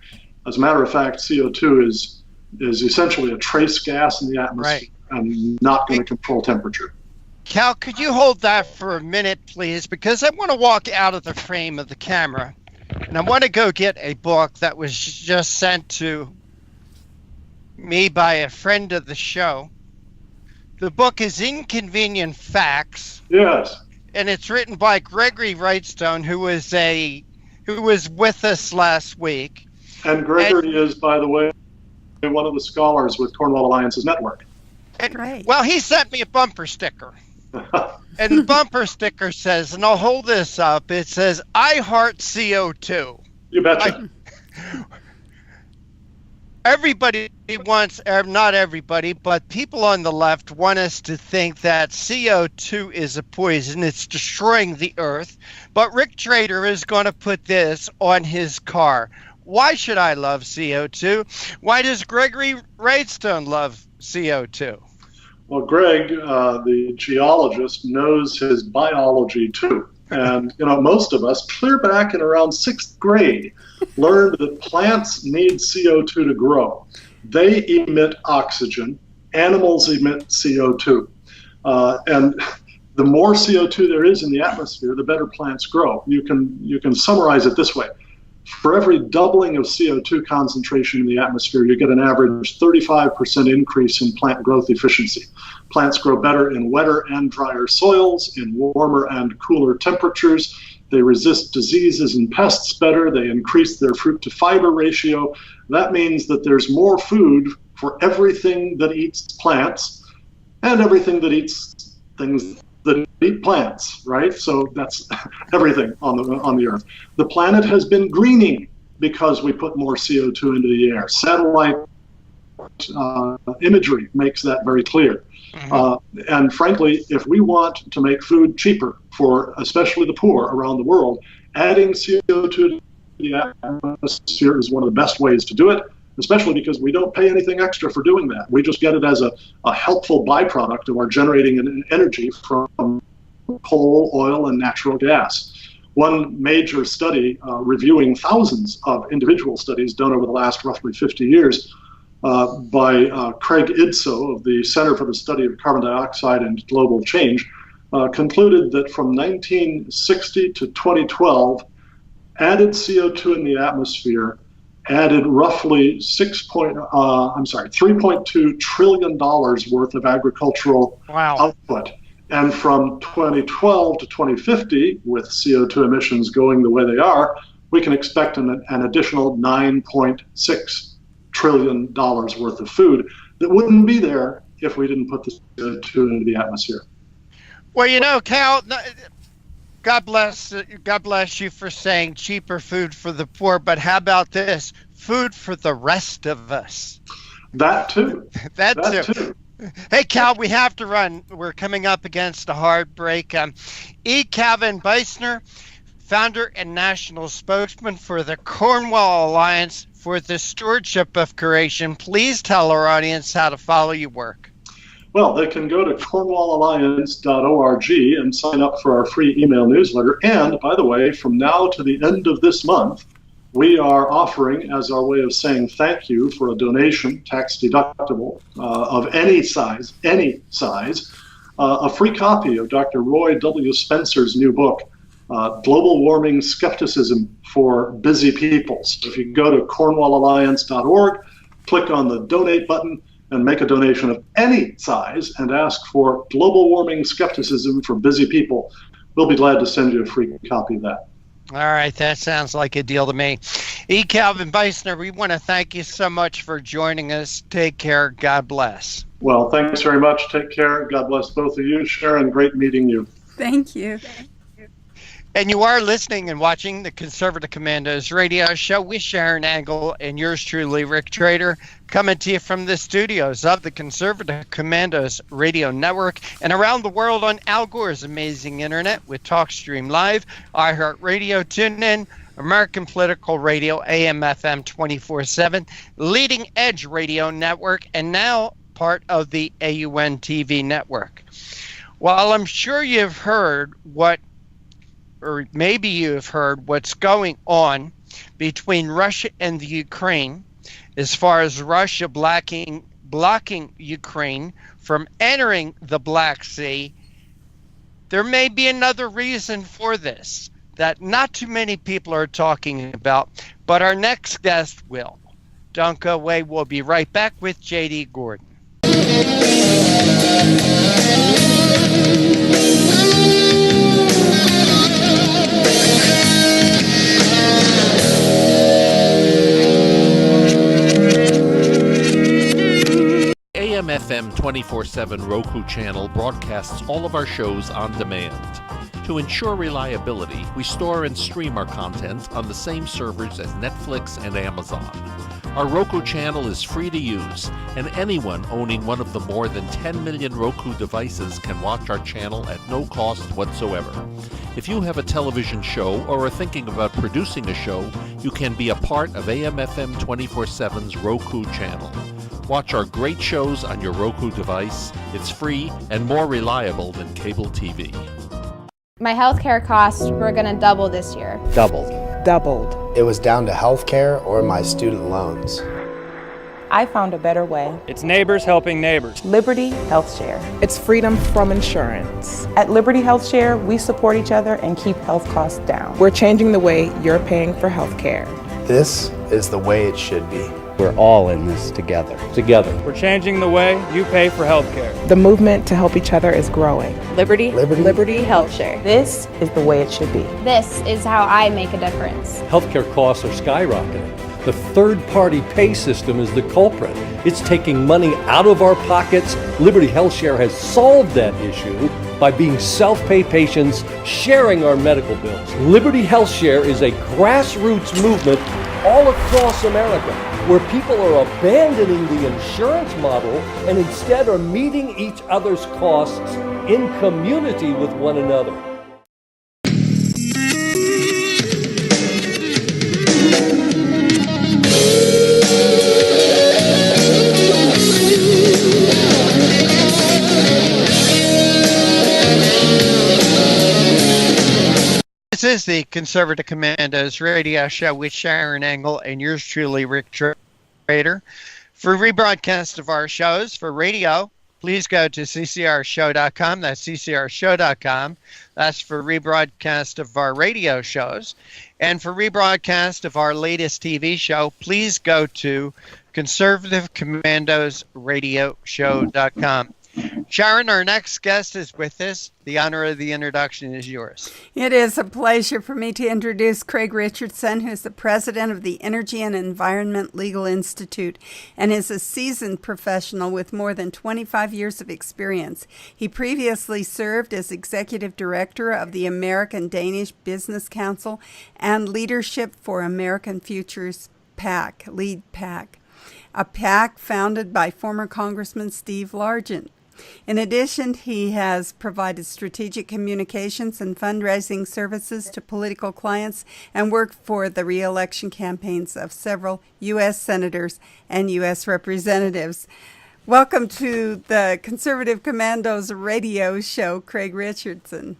As a matter of fact, CO2 is essentially a trace gas in the atmosphere and not going to control temperature. Cal, could you hold that for a minute, please? Because I want to walk out of the frame of the camera, and I want to go get a book that was just sent to me by a friend of the show. The book is Inconvenient Facts. Yes. And it's written by Gregory Wrightstone, who was with us last week. And Gregory is, by the way, one of the scholars with Cornwall Alliance's network. And, well, he sent me a bumper sticker. And the bumper sticker says, and I'll hold this up, it says, I heart CO2. You betcha. Everybody wants, not everybody, but people on the left want us to think that CO2 is a poison. It's destroying the earth. But Rick Trader is going to put this on his car. Why should I love CO2? Why does Gregory Wrightstone love CO2? Well, Greg, the geologist, knows his biology too. And, most of us, clear back in around 6th grade, learned that plants need CO2 to grow. They emit oxygen. Animals emit CO2. And the more CO2 there is in the atmosphere, the better plants grow. You can summarize it this way. For every doubling of CO2 concentration in the atmosphere, you get an average 35% increase in plant growth efficiency. Plants grow better in wetter and drier soils, in warmer and cooler temperatures. They resist diseases and pests better. They increase their fruit to fiber ratio. That means that there's more food for everything that eats plants and everything that eats things that eat plants, right? So that's everything on the Earth. The planet has been greening because we put more CO2 into the air. Satellite imagery makes that very clear. And frankly, if we want to make food cheaper for especially the poor around the world, adding CO2 to the atmosphere is one of the best ways to do it, especially because we don't pay anything extra for doing that. We just get it as a helpful byproduct of our generating energy from coal, oil, and natural gas. One major study reviewing thousands of individual studies done over the last roughly 50 years by Craig Idso of the Center for the Study of Carbon Dioxide and Global Change concluded that from 1960 to 2012, added CO2 in the atmosphere added roughly $3.2 trillion worth of agricultural output. And from 2012 to 2050, with CO2 emissions going the way they are, we can expect an additional $9.6 trillion worth of food that wouldn't be there if we didn't put the CO2 into the atmosphere. Well, Cal, God bless you for saying cheaper food for the poor, but how about this? food for the rest of us. That too. That too. Hey, Cal, we have to run. We're coming up against a hard break. E. Calvin Beisner, founder and national spokesman for the Cornwall Alliance for the Stewardship of Creation. Please tell our audience how to follow your work. Well, they can go to cornwallalliance.org and sign up for our free email newsletter. And, by the way, from now to the end of this month, we are offering, as our way of saying thank you for a donation, tax deductible, of any size, a free copy of Dr. Roy W. Spencer's new book, Global Warming Skepticism for Busy People. So if you go to cornwallalliance.org, click on the donate button, and make a donation of any size and ask for Global Warming Skepticism for Busy People, we'll be glad to send you a free copy of that. All right, that sounds like a deal to me. E. Calvin Beisner, we want to thank you so much for joining us. Take care. God bless. Well, thanks very much. Take care. God bless both of you. Sharon, great meeting you. Thank you. And you are listening and watching the Conservative Commandos radio show with Sharon Angle and yours truly, Rick Trader, coming to you from the studios of the Conservative Commandos radio network and around the world on Al Gore's amazing internet with TalkStream Live, iHeartRadio, TuneIn, American Political Radio, AM/FM 24/7, Leading Edge Radio Network, and now part of the AUN TV network. Well, I'm sure you've heard or maybe you've heard what's going on between Russia and the Ukraine as far as Russia blocking Ukraine from entering the Black Sea. There may be another reason for this that not too many people are talking about, but our next guest will. Don't go away. We'll be right back with J.D. Gordon. AM/FM 24/7 Roku channel broadcasts all of our shows on demand. To ensure reliability, we store and stream our content on the same servers as Netflix and Amazon. Our Roku channel is free to use, and anyone owning one of the more than 10 million Roku devices can watch our channel at no cost whatsoever. If you have a television show or are thinking about producing a show, you can be a part of AM/FM 24/7's Roku channel. Watch our great shows on your Roku device. It's free and more reliable than cable TV. My healthcare costs were going to double this year. Doubled. It was down to healthcare or my student loans. I found a better way. It's neighbors helping neighbors. Liberty Health Share. It's freedom from insurance. At Liberty Health Share, we support each other and keep health costs down. We're changing the way you're paying for health care. This is the way it should be. We're all in this together. We're changing the way you pay for health care. The movement to help each other is growing. Liberty Health Share. This is the way it should be. This is how I make a difference. Healthcare costs are skyrocketing. The third-party pay system is the culprit. It's taking money out of our pockets. Liberty Health Share has solved that issue by being self-pay patients sharing our medical bills. Liberty Health Share is a grassroots movement all across America where people are abandoning the insurance model and instead are meeting each other's costs in community with one another. This is the Conservative Commandos radio show with Sharon Angle and yours truly, Rick Trader. For rebroadcast of our shows for radio, please go to CCRShow.com. That's CCRShow.com. That's for rebroadcast of our radio shows. And for rebroadcast of our latest TV show, please go to ConservativeCommandosRadioShow.com. Sharon, our next guest is with us. The honor of the introduction is yours. It is a pleasure for me to introduce Craig Richardson, who's the president of the Energy and Environment Legal Institute and is a seasoned professional with more than 25 years of experience. He previously served as executive director of the American Danish Business Council and Leadership for American Futures PAC, Lead PAC, a PAC founded by former Congressman Steve Largent. In addition, he has provided strategic communications and fundraising services to political clients and worked for the re-election campaigns of several U.S. senators and U.S. representatives. Welcome to the Conservative Commandos radio show, Craig Richardson.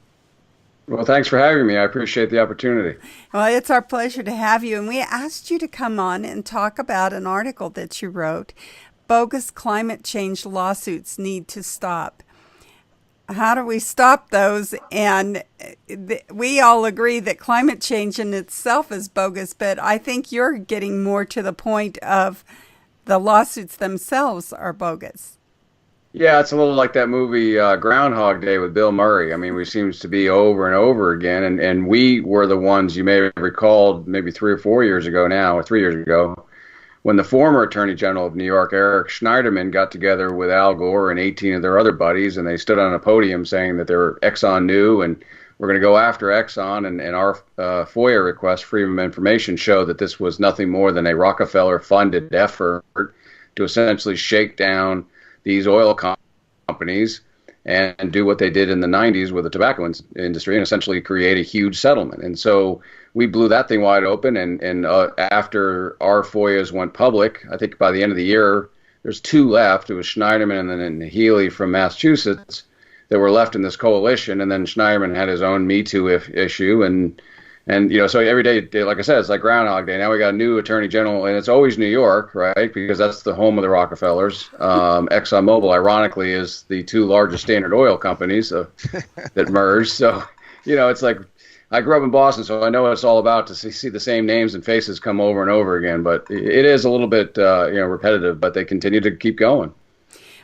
Well, thanks for having me. I appreciate the opportunity. Well, it's our pleasure to have you. And we asked you to come on and talk about an article that you wrote, Bogus Climate Change Lawsuits Need to Stop. How do we stop those? And we all agree that climate change in itself is bogus, but I think you're getting more to the point of the lawsuits themselves are bogus. Yeah, it's a little like that movie Groundhog Day with Bill Murray. I mean, we seems to be over and over again, and we were the ones, you may have recalled maybe 3 or 4 years ago now, or 3 years ago, when the former Attorney General of New York, Eric Schneiderman, got together with Al Gore and 18 of their other buddies, and they stood on a podium saying that they were Exxon knew, and we're going to go after Exxon, and our FOIA request, Freedom of Information, showed that this was nothing more than a Rockefeller-funded effort to essentially shake down these oil companies and do what they did in the 90s with the tobacco industry and essentially create a huge settlement. And so we blew that thing wide open, and after our FOIAs went public, I think by the end of the year, there's 2 left. It was Schneiderman and then Healy from Massachusetts that were left in this coalition, and then Schneiderman had his own Me Too issue, and so every day, like I said, it's like Groundhog Day. Now we got a new Attorney General, and it's always New York, right? Because that's the home of the Rockefellers. ExxonMobil, ironically, is the 2 largest Standard Oil companies that merged. So, it's like I grew up in Boston, so I know what it's all about to see the same names and faces come over and over again. But it is a little bit, repetitive, but they continue to keep going.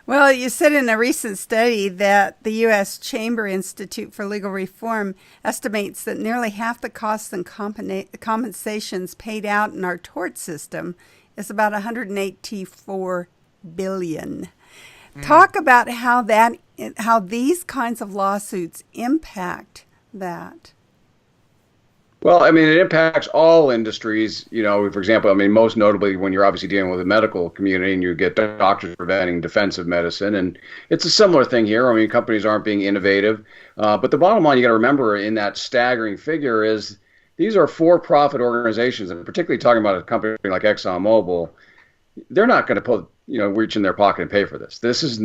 Well, you said in a recent study that the U.S. Chamber Institute for Legal Reform estimates that nearly half the costs and compensations paid out in our tort system is about $184 billion. Talk about how these kinds of lawsuits impact that. Well, I mean, it impacts all industries. For example, I mean, most notably when you're obviously dealing with the medical community and you get doctors preventing defensive medicine. And it's a similar thing here. I mean, companies aren't being innovative. But the bottom line you got to remember in that staggering figure is these are for-profit organizations, and particularly talking about a company like ExxonMobil, they're not going to put, reach in their pocket and pay for this. This is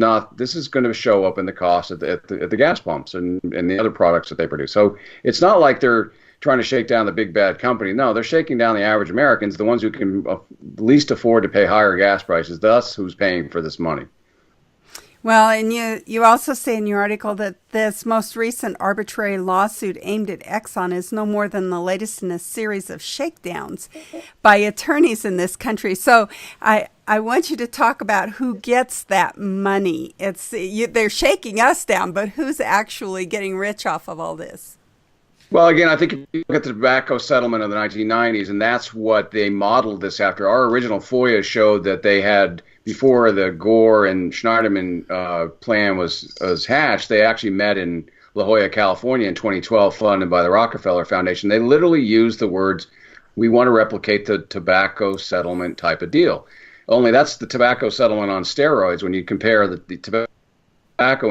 going to show up in the cost at the gas pumps and the other products that they produce. So it's not like they're trying to shake down the big bad company. No, they're shaking down the average Americans, the ones who can least afford to pay higher gas prices. Thus, who's paying for this money? Well, and you also say in your article that this most recent arbitrary lawsuit aimed at Exxon is no more than the latest in a series of shakedowns by attorneys in this country. So I want you to talk about who gets that money. They're shaking us down, but who's actually getting rich off of all this? Well, again, I think if you look at the tobacco settlement of the 1990s, and that's what they modeled this after. Our original FOIA showed that they had, before the Gore and Schneiderman plan was hatched, they actually met in La Jolla, California in 2012, funded by the Rockefeller Foundation. They literally used the words, we want to replicate the tobacco settlement type of deal. Only that's the tobacco settlement on steroids when you compare the tobacco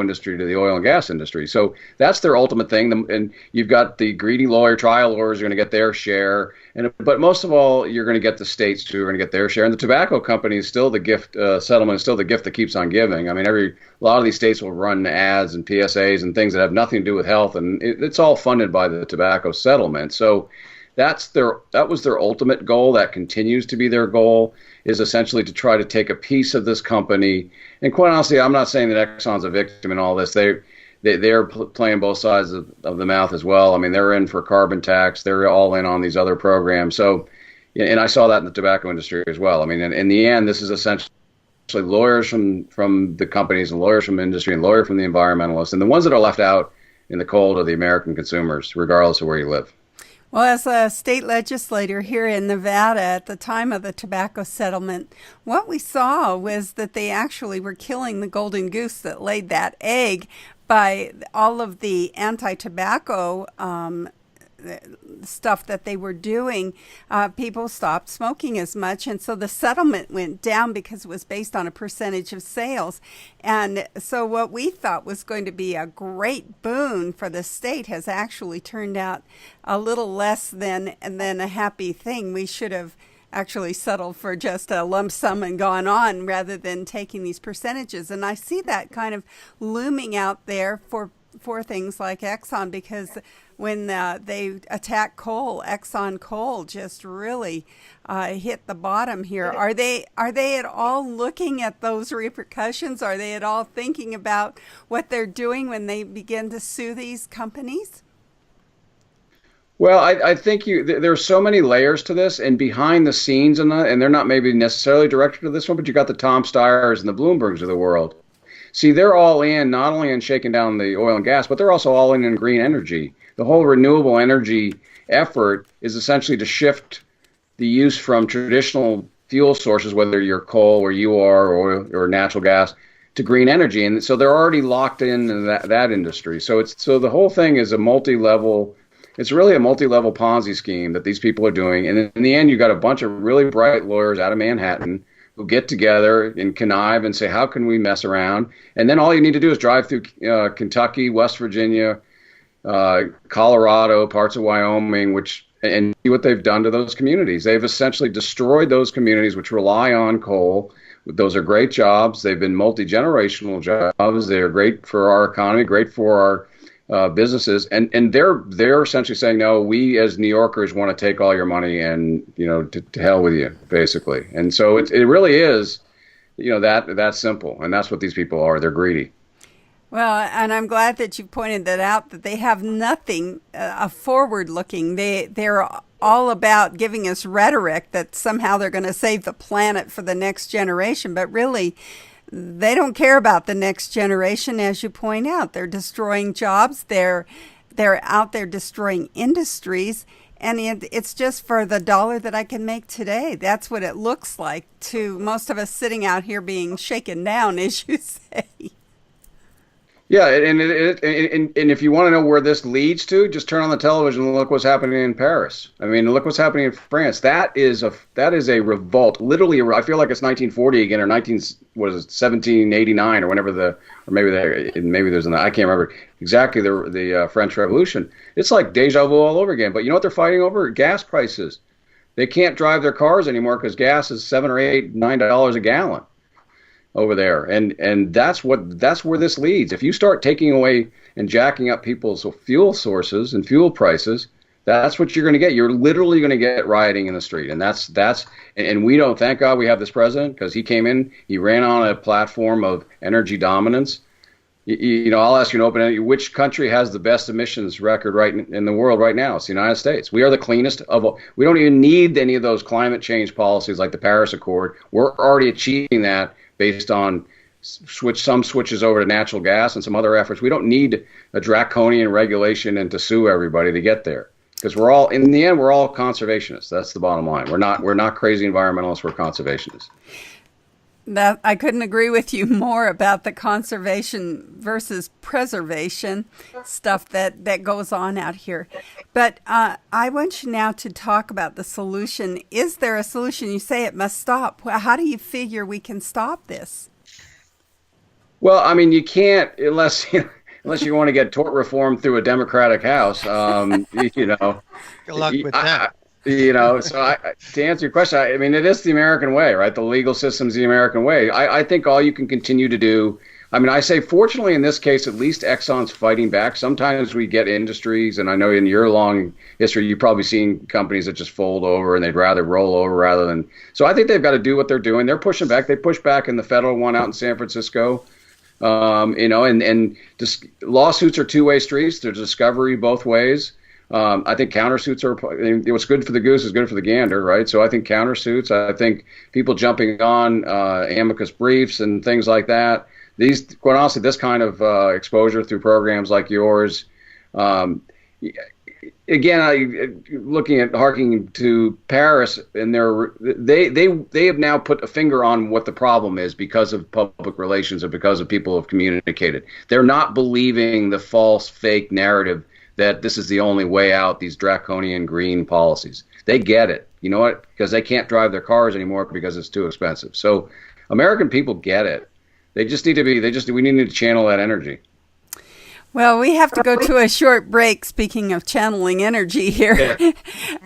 industry to the oil and gas industry. So that's their ultimate thing. And you've got the greedy trial lawyers are going to get their share. But most of all, you're going to get the states who are going to get their share. And the tobacco company is still the gift, settlement is still the gift that keeps on giving. I mean, a lot of these states will run ads and PSAs and things that have nothing to do with health. And it's all funded by the tobacco settlement. So that was their ultimate goal. That continues to be their goal, is essentially to try to take a piece of this company. And quite honestly, I'm not saying that Exxon's a victim in all this. They're playing both sides of the mouth as well. I mean, they're in for carbon tax. They're all in on these other programs. So, and I saw that in the tobacco industry as well. I mean, in the end, this is essentially lawyers from the companies and lawyers from industry and lawyers from the environmentalists. And the ones that are left out in the cold are the American consumers, regardless of where you live. Well, as a state legislator here in Nevada at the time of the tobacco settlement, what we saw was that they actually were killing the golden goose that laid that egg by all of the anti-tobacco stuff that they were doing, people stopped smoking as much. And so the settlement went down because it was based on a percentage of sales. And so what we thought was going to be a great boon for the state has actually turned out a little less than a happy thing. We should have actually settled for just a lump sum and gone on rather than taking these percentages. And I see that kind of looming out there for things like Exxon, because when they attacked coal, Exxon coal just really hit the bottom here. Are they at all looking at those repercussions? Are they at all thinking about what they're doing when they begin to sue these companies? Well, I think there are so many layers to this, and behind the scenes, and they're not maybe necessarily directed to this one, but you got the Tom Steyers and the Bloombergs of the world. See, they're all in, not only in shaking down the oil and gas, but they're also all in green energy. The whole renewable energy effort is essentially to shift the use from traditional fuel sources, whether you're coal or you are, or natural gas, to green energy. And so they're already locked in that industry. So the whole thing is it's really a multi-level Ponzi scheme that these people are doing. And in the end, you got a bunch of really bright lawyers out of Manhattan who get together and connive and say, how can we mess around? And then all you need to do is drive through Kentucky, West Virginia, Colorado, parts of Wyoming, and see what they've done to those communities. They've essentially destroyed those communities which rely on coal. Those are great jobs. They've been multi-generational jobs. They're great for our economy, great for our businesses, and they're essentially saying, no, we as New Yorkers want to take all your money and to hell with you, basically. And so it really is that simple, and that's what these people are. They're greedy. Well, and I'm glad that you pointed that out, that they have nothing forward-looking. They're all about giving us rhetoric that somehow they're going to save the planet for the next generation, but really they don't care about the next generation, as you point out. They're destroying jobs. They're out there destroying industries. And it's just for the dollar that I can make today. That's what it looks like to most of us sitting out here being shaken down, as you say. Yeah, and if you want to know where this leads to, just turn on the television and look what's happening in Paris. I mean, look what's happening in France. That is a revolt. Literally, I feel like it's 1940 again, or 1789, or whenever maybe there's I can't remember exactly the French Revolution. It's like deja vu all over again. But you know what they're fighting over? Gas prices. They can't drive their cars anymore because gas is $7 or $8, $9 a gallon over there, and that's where this leads. If you start taking away and jacking up people's fuel sources and fuel prices, that's what you're going to get. You're literally going to get rioting in the street, and and we don't. Thank God we have this president, because he came in, he ran on a platform of energy dominance. I'll ask you an open-ended: which country has the best emissions record right in the world right now? It's the United States. We are the cleanest of all. We don't even need any of those climate change policies like the Paris Accord. We're already achieving that based on some switches over to natural gas and some other efforts. We don't need a draconian regulation and to sue everybody to get there, because in the end we're all conservationists. That's the bottom line. We're not crazy environmentalists. We're conservationists. That I couldn't agree with you more about the conservation versus preservation stuff that goes on out here. But I want you now to talk about the solution. Is there a solution? You say it must stop. How do you figure we can stop this? Well, I mean, you can't unless you want to get tort reform through a Democratic House. Good luck with that. So to answer your question, I mean, it is the American way, right? The legal system's the American way. I think all you can continue to do, I mean, I say, fortunately, in this case, at least Exxon's fighting back. Sometimes we get industries, and I know in your long history, you've probably seen companies that just fold over and they'd rather roll over rather than. So I think they've got to do what they're doing. They're pushing back. They pushed back in the federal one out in San Francisco. And just lawsuits are two-way streets. There's discovery both ways. I think countersuits are what's good for the goose is good for the gander, right? So I think countersuits. I think people jumping on amicus briefs and things like that. Quite honestly, this kind of exposure through programs like yours. Again, harking to Paris, and they have now put a finger on what the problem is because of public relations and because of people who have communicated. They're not believing the false, fake narrative that this is the only way out, these draconian green policies. They get it. You know what? Because they can't drive their cars anymore because it's too expensive. So American people get it. They just need to be, we need to channel that energy. Well, we have to go to a short break, speaking of channeling energy here. Yeah.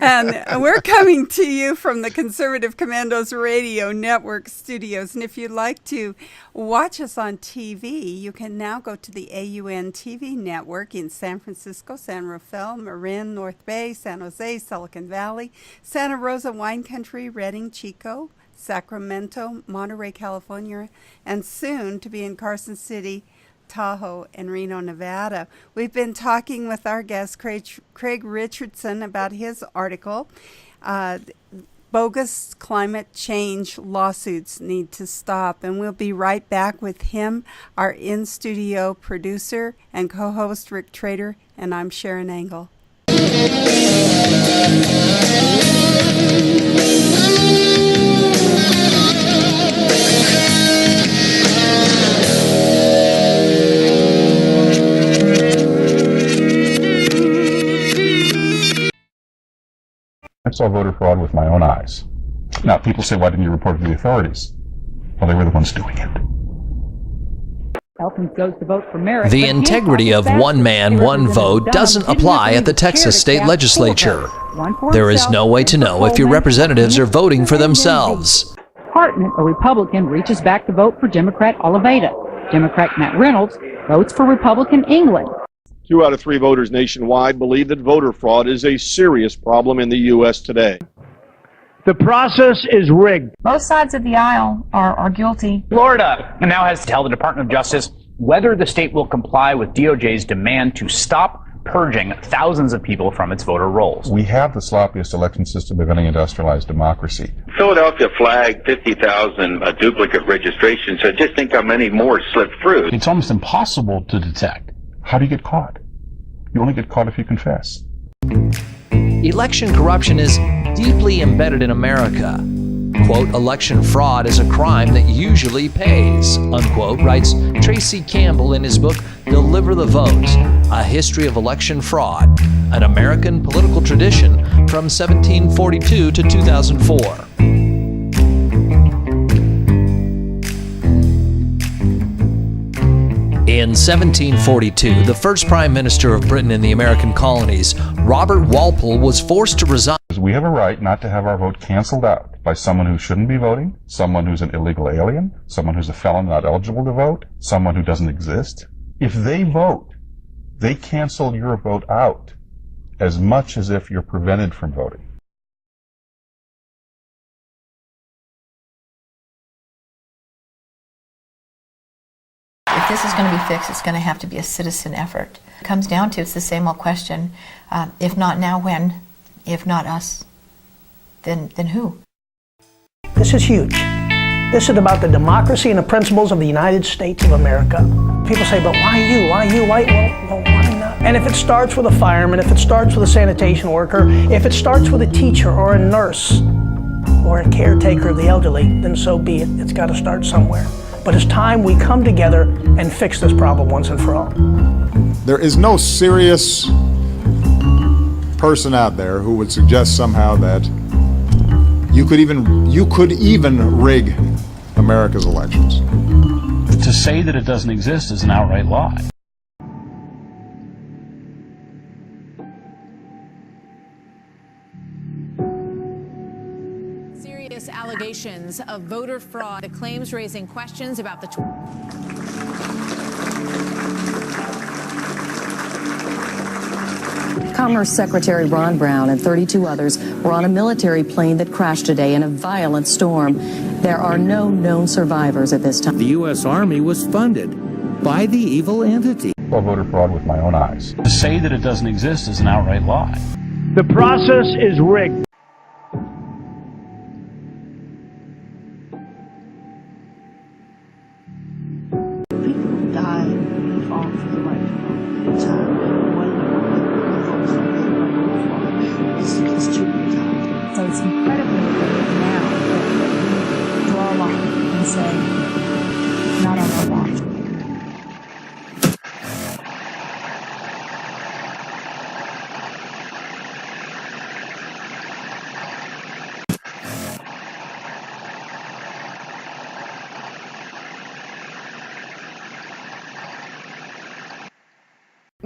And we're coming to you from the Conservative Commandos Radio Network studios. And if you'd like to watch us on TV, you can now go to the AUN TV network in San Francisco, San Rafael, Marin, North Bay, San Jose, Silicon Valley, Santa Rosa, Wine Country, Redding, Chico, Sacramento, Monterey, California, and soon to be in Carson City, Tahoe, and Reno, Nevada. We've been talking with our guest, Craig Richardson, about his article, Bogus Climate Change Lawsuits Need to Stop. And we'll be right back with him, our in-studio producer and co-host, Rick Trader, and I'm Sharon Engel. I saw voter fraud with my own eyes. Now, people say, why didn't you report it to the authorities? Well, they were the ones doing it. The integrity of one man, one vote doesn't apply at the Texas state legislature. There is no way to know if your representatives are voting for themselves. Department, a Republican, reaches back to vote for Democrat Oliveira. Democrat Matt Reynolds votes for Republican England. 2 out of 3 voters nationwide believe that voter fraud is a serious problem in the U.S. today. The process is rigged. Both sides of the aisle are guilty. Florida now has to tell the Department of Justice whether the state will comply with DOJ's demand to stop purging thousands of people from its voter rolls. We have the sloppiest election system of any industrialized democracy. Philadelphia flagged 50,000 duplicate registrations, so just think how many more slipped through. It's almost impossible to detect. How do you get caught? You only get caught if you confess. Election corruption is deeply embedded in America. Quote, election fraud is a crime that usually pays, unquote, writes Tracy Campbell in his book, Deliver the Vote, A History of Election Fraud, an American political tradition from 1742 to 2004. In 1742, the first Prime Minister of Britain in the American colonies, Robert Walpole, was forced to resign. We have a right not to have our vote canceled out by someone who shouldn't be voting, someone who's an illegal alien, someone who's a felon not eligible to vote, someone who doesn't exist. If they vote, they cancel your vote out as much as if you're prevented from voting. If this is going to be fixed, it's going to have to be a citizen effort. It comes down to, it's the same old question, if not now, when? If not us, then who? This is huge. This is about the democracy and the principles of the United States of America. People say, but why you? Why you? Why not? And if it starts with a fireman, if it starts with a sanitation worker, if it starts with a teacher or a nurse or a caretaker of the elderly, then so be it. It's got to start somewhere. But it's time we come together and fix this problem once and for all. There is no serious person out there who would suggest somehow that you could even rig America's elections. To say that it doesn't exist is an outright lie. Serious allegations of voter fraud, the claims raising questions about the Commerce Secretary Ron Brown and 32 others were on a military plane that crashed today in a violent storm. There are no known survivors at this time. The U.S. Army was funded by the evil entity. I saw voter fraud with my own eyes. To say that it doesn't exist is an outright lie. The process is rigged. People die and fall for the right time. So it's incredibly important now that we draw a line and say, not on our watch.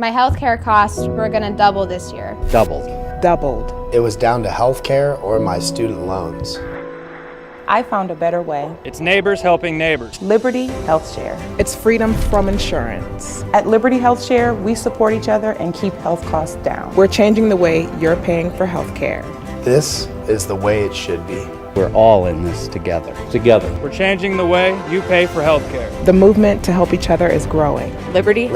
My healthcare costs were going to double this year. Doubled. It was down to healthcare or my student loans. I found a better way. It's neighbors helping neighbors. Liberty Health Share. It's freedom from insurance. At Liberty Health Share, we support each other and keep health costs down. We're changing the way you're paying for health care. This is the way it should be. We're all in this together. We're changing the way you pay for health care. The movement to help each other is growing. Liberty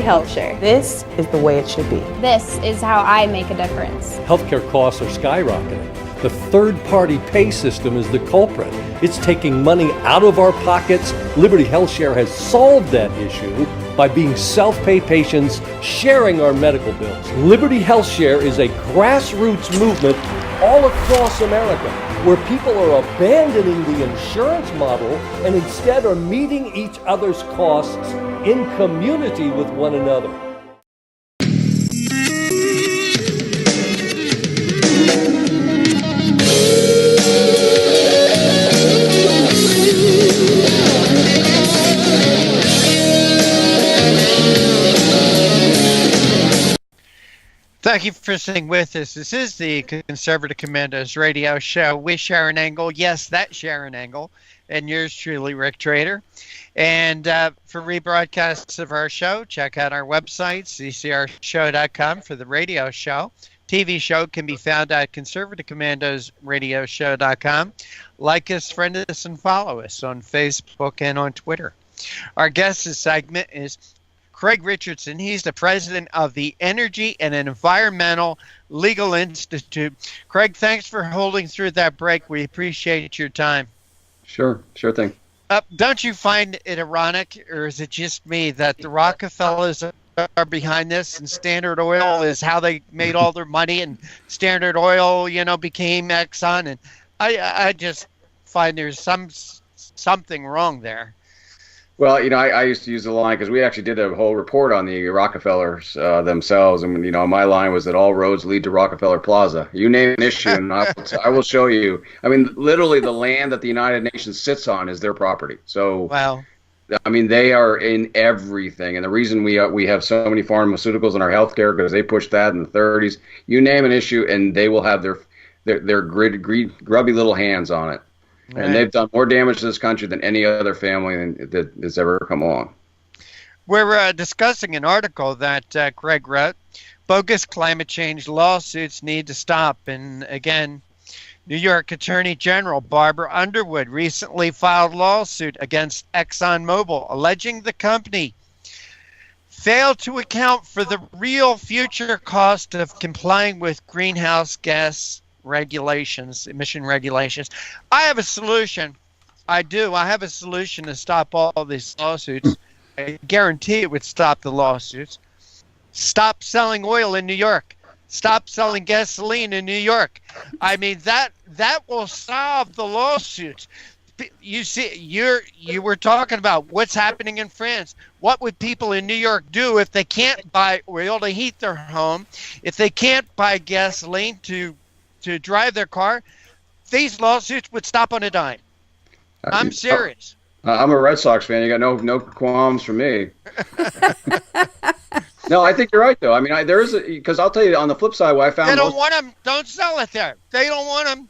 Health Share. This is the way it should be. This is how I make a difference. Healthcare costs are skyrocketing. The third-party pay system is the culprit. It's taking money out of our pockets. Liberty Health Share has solved that issue by being self-pay patients sharing our medical bills. Liberty Health Share is a grassroots movement all across America where people are abandoning the insurance model and instead are meeting each other's costs in community with one another. Thank you for staying with us. This is the Conservative Commandos radio show with Sharon Engel. Yes, that's Sharon Engel. And yours truly, Rick Trader. And for rebroadcasts of our show, check out our website, ccrshow.com, for the radio show. TV show can be found at conservativecommandosradioshow.com. Like us, friend us, and follow us on Facebook and on Twitter. Our guest this segment is Craig Richardson. He's the president of the Energy and Environmental Legal Institute. Craig, thanks for holding through that break. We appreciate your time. Sure thing. Don't you find it ironic, or is it just me, that the Rockefellers are behind this and Standard Oil is how they made all their money, and Standard Oil, became Exxon, and I just find there's something wrong there. Well, I used to use the line because we actually did a whole report on the Rockefellers themselves, and my line was that all roads lead to Rockefeller Plaza. You name an issue, and I will show you. I mean, literally, the land that the United Nations sits on is their property. So, wow. I mean, they are in everything, and the reason we have so many pharmaceuticals in our healthcare because they pushed that in the 30s. You name an issue, and they will have their grubby little hands on it. Right. And they've done more damage to this country than any other family that has ever come along. We're discussing an article that Craig wrote. Bogus climate change lawsuits need to stop. And again, New York Attorney General Barbara Underwood recently filed lawsuit against ExxonMobil, alleging the company failed to account for the real future cost of complying with greenhouse gas emission regulations. I have a solution. I have a solution to stop all these lawsuits. I guarantee it would stop the lawsuits. Stop selling oil in New York. Stop selling gasoline in New York. I mean, that will solve the lawsuits. You see, you were talking about what's happening in France. What would people in New York do if they can't buy oil to heat their home, if they can't buy gasoline to drive their car? These lawsuits would stop on a dime. I'm serious. I'm a Red Sox fan. You got no qualms from me. No, I think you're right, though. I mean, because I'll tell you, on the flip side, what I found... They don't want them. Don't sell it there. They don't want them.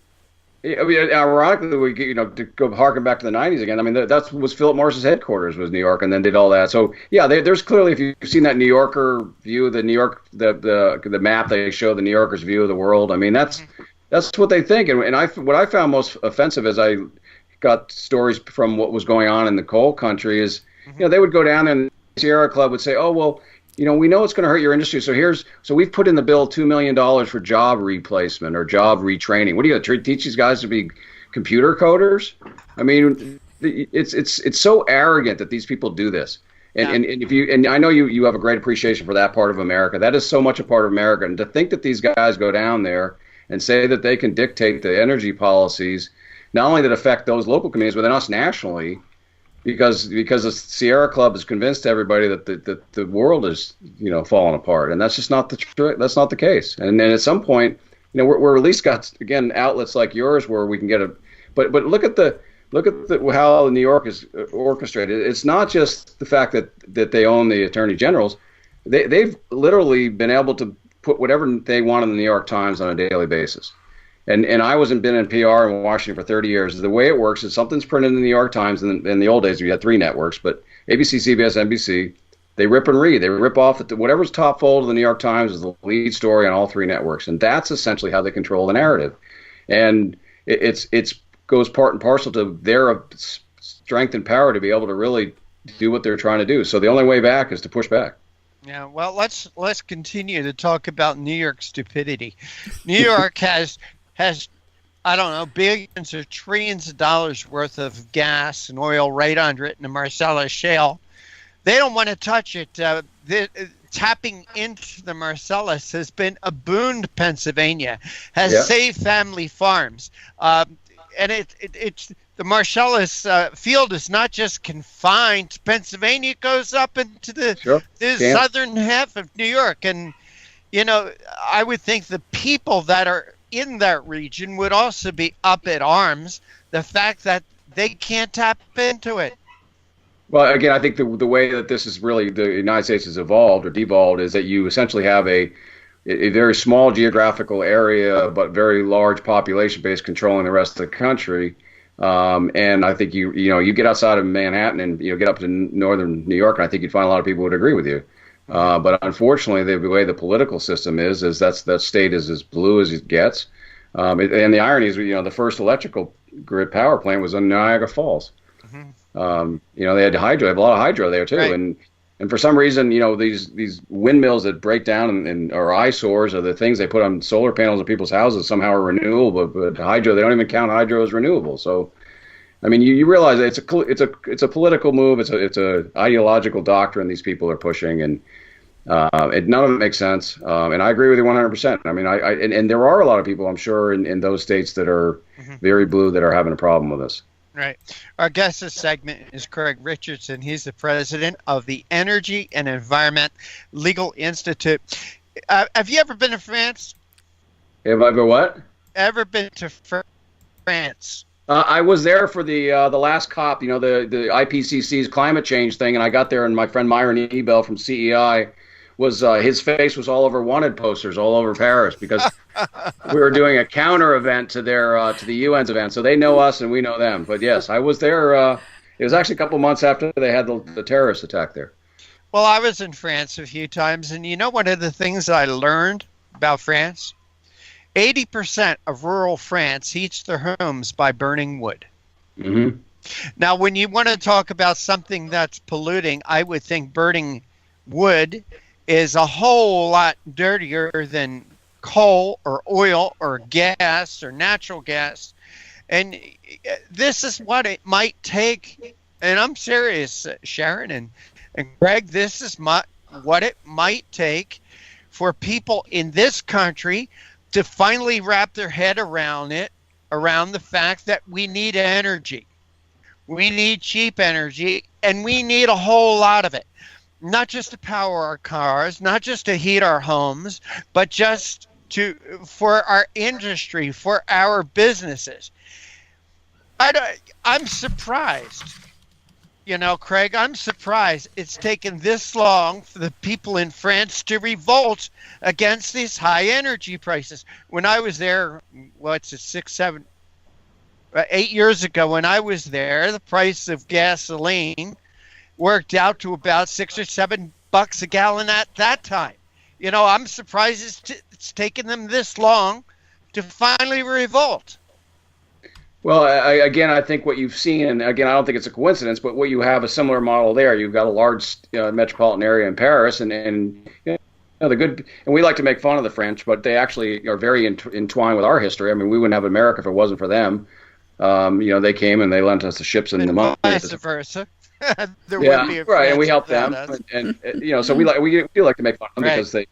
I mean, ironically, to go harken back to the 90s again, I mean, that was Philip Morris's headquarters was New York, and then did all that. So, yeah, there's clearly, if you've seen that New Yorker view, the New York, the map they show, the New Yorkers' view of the world, I mean, that's what they think. And what I found most offensive as I got stories from what was going on in the coal country is, they would go down and the Sierra Club would say, oh, well, we know it's going to hurt your industry. So we've put in the bill $2 million for job replacement or job retraining. What are you going to teach these guys to be computer coders? I mean, it's so arrogant that these people do this. And I know you have a great appreciation for that part of America. That is so much a part of America. And to think that these guys go down there and say that they can dictate the energy policies, not only that affect those local communities, but then us nationally, because the Sierra Club has convinced everybody that the world is falling apart, and that's just not that's not the case. And then at some point, we're at least got, again, outlets like yours where we can get but look at how New York is orchestrated. It's not just the fact that they own the attorney generals. they've literally been able to put whatever they want in the New York Times on a daily basis. And I been in PR in Washington for 30 years. The way it works is something's printed in the New York Times. In the old days, we had 3 networks, but ABC, CBS, NBC. They rip and read. They rip off whatever's top fold of the New York Times is the lead story on all 3 networks, and that's essentially how they control the narrative. And it's goes part and parcel to their strength and power to be able to really do what they're trying to do. So the only way back is to push back. Yeah, well, let's continue to talk about New York stupidity. New York has I don't know, billions or trillions of dollars worth of gas and oil right under it in the Marcellus Shale. They don't want to touch it. Tapping into the Marcellus has been a boon to Pennsylvania, has saved family farms. And it's the Marcellus field is not just confined to Pennsylvania. It goes up into the southern half of New York. And, you know, I would think the people that are in that region would also be up at arms. The fact that they can't tap into it. Well, again, I think the way that this is really the United States has evolved or devolved is that you essentially have a very small geographical area, but very large population base controlling the rest of the country. And I think you get outside of Manhattan and get up to northern New York, and I think you'd find a lot of people would agree with you. But unfortunately, the way the political system is that state is as blue as it gets. And the irony is, the first electrical grid power plant was in Niagara Falls. Mm-hmm. They had hydro. They have a lot of hydro there too, right. And for some reason, these windmills that break down and are eyesores or the things they put on solar panels in people's houses somehow are renewable, but hydro, they don't even count hydro as renewable. So, I mean, you realize that it's a political move. It's a ideological doctrine these people are pushing, and none of it makes sense. And I agree with you 100%. I mean, and there are a lot of people, I'm sure, in those states that are very blue that are having a problem with this. Right. Our guest this segment is Craig Richardson. He's the president of the Energy and Environment Legal Institute. Have you ever been to France? Have I ever what? Ever been to France? I was there for the last COP, the IPCC's climate change thing, and I got there, and my friend Myron Ebel from CEI was his face was all over wanted posters all over Paris because we were doing a counter event to their to the UN's event, so they know us and we know them. But yes, I was there. It was actually a couple months after they had the terrorist attack there. Well, I was in France a few times, and one of the things I learned about France, 80% of rural France heats their homes by burning wood. Mm-hmm. Now, when you want to talk about something that's polluting, I would think burning wood is a whole lot dirtier than coal or oil or gas or natural gas. And this is what it might take, and I'm serious, Sharon and Greg, this is what it might take for people in this country to finally wrap their head around the fact that we need energy. We need cheap energy, and we need a whole lot of it. Not just to power our cars, not just to heat our homes, but just for our industry, for our businesses. I'm surprised, Craig, I'm surprised it's taken this long for the people in France to revolt against these high energy prices. When I was there, 8 years ago, when I was there, the price of gasoline worked out to about $6 or $7 a gallon at that time. I'm surprised it's taken them this long to finally revolt. Well, I think what you've seen, and again, I don't think it's a coincidence, but what you have a similar model there. You've got a large metropolitan area in Paris, and the good, and we like to make fun of the French, but they actually are very entwined with our history. I mean, we wouldn't have America if it wasn't for them. They came and they lent us the ships and the money. Vice versa. Right, and we help them, and so we do like to make fun of them because they,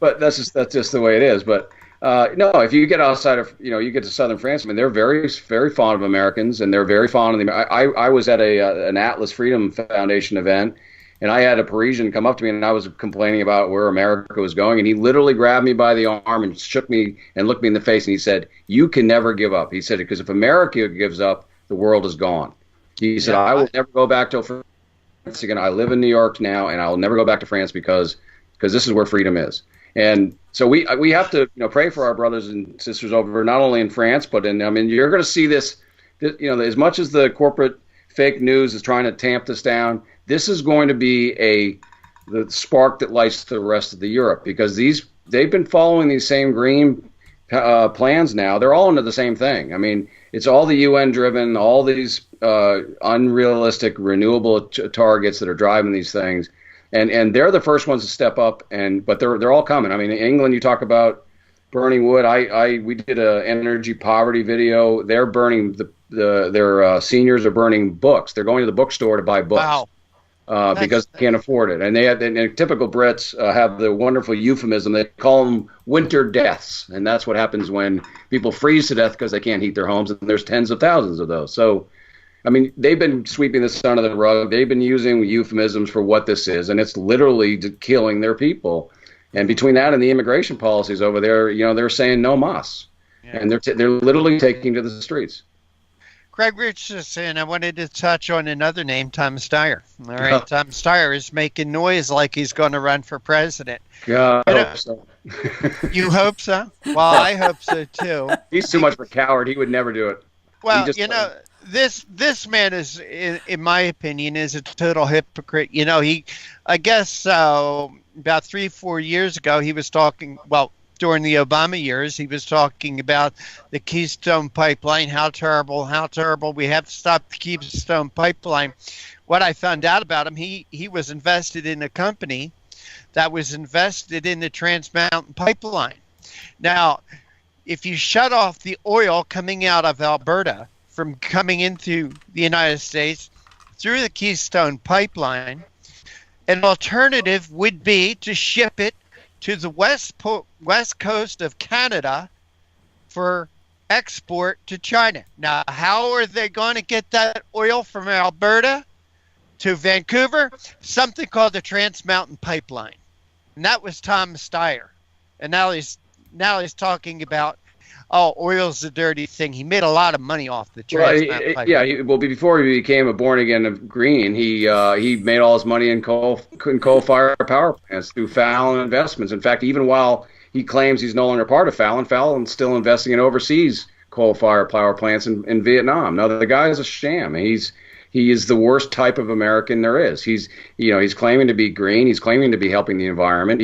but that's just the way it is. But no, if you get outside of you get to southern France, I mean they're very very fond of Americans, and they're very fond of the. I was at an Atlas Freedom Foundation event, and I had a Parisian come up to me, and I was complaining about where America was going, and he literally grabbed me by the arm and shook me and looked me in the face, and he said, "You can never give up." He said, "Because if America gives up, the world is gone." He said, "I will never go back to again. I live in New York now, and I'll never go back to France because this is where freedom is. And so we have to pray for our brothers and sisters over not only in France but you're going to see this as much as the corporate fake news is trying to tamp this down. This is going to be the spark that lights the rest of the Europe, because they've been following these same green plans now. They're all into the same thing. I mean, it's all the UN driven, all these unrealistic renewable targets that are driving these things. And they're the first ones to step up, but they're all coming. I mean, in England, you talk about burning wood. We did an energy poverty video. They're burning their seniors are burning books. They're going to the bookstore to buy books. Wow. Because they can't afford it. And typical Brits have the wonderful euphemism. They call them winter deaths, and that's what happens when people freeze to death because they can't heat their homes. And there's tens of thousands of those. So, I mean, they've been sweeping this under the rug. They've been using euphemisms for what this is, and it's literally killing their people. And between that and the immigration policies over there, they're saying no mas, and they're literally taking to the streets. Craig Richardson, I wanted to touch on another name, Tom Steyer. All right, Tom Steyer is making noise like he's going to run for president. Yeah, I hope so. You hope so? Well, I hope so too. He's too much of a coward. He would never do it. Well, this man is, in my opinion, is a total hypocrite. I guess about 3-4 years ago, he was talking, during the Obama years, he was talking about the Keystone Pipeline, how terrible we have to stop the Keystone Pipeline. What I found out about him, he was invested in a company that was invested in the Trans Mountain Pipeline. Now, if you shut off the oil coming out of Alberta from coming into the United States through the Keystone Pipeline, an alternative would be to ship it to the west coast of Canada for export to China. Now, how are they going to get that oil from Alberta to Vancouver? Something called the Trans Mountain Pipeline. And that was Tom Steyer. And now he's talking about, oil's a dirty thing. He made a lot of money off the Trans Mountain Pipeline. Yeah, before he became a born-again green, he made all his money in coal-fired power plants through Fallon Investments. In fact, even while he claims he's no longer part of Fallon, Fallon's still investing in overseas coal-fired power plants in Vietnam. Now, the guy is a sham. He is the worst type of American there is. He's claiming to be green. He's claiming to be helping the environment.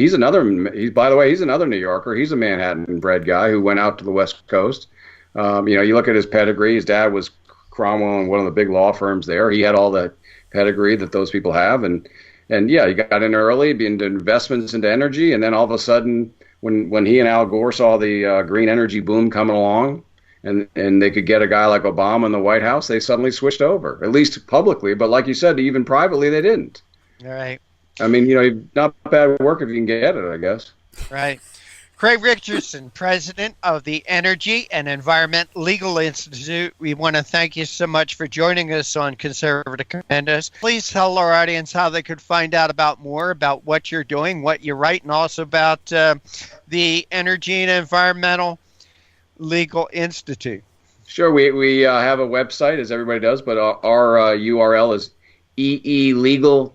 By the way, he's another New Yorker. He's a Manhattan-bred guy who went out to the West Coast. You look at his pedigree. His dad was Cromwell in one of the big law firms there. He had all the pedigree that those people have, and he got in early, into investments into energy, and then all of a sudden, when he and Al Gore saw the green energy boom coming along, and they could get a guy like Obama in the White House, they suddenly switched over, at least publicly. But like you said, even privately, they didn't. All right. I mean, not bad work if you can get it, I guess. Right. Craig Richardson, president of the Energy and Environment Legal Institute. We want to thank you so much for joining us on Conservative Commandos. Please tell our audience how they could find out more about what you're doing, what you write, and also about the Energy and Environmental Legal Institute. Sure, we have a website, as everybody does, but our URL is eelegal.org.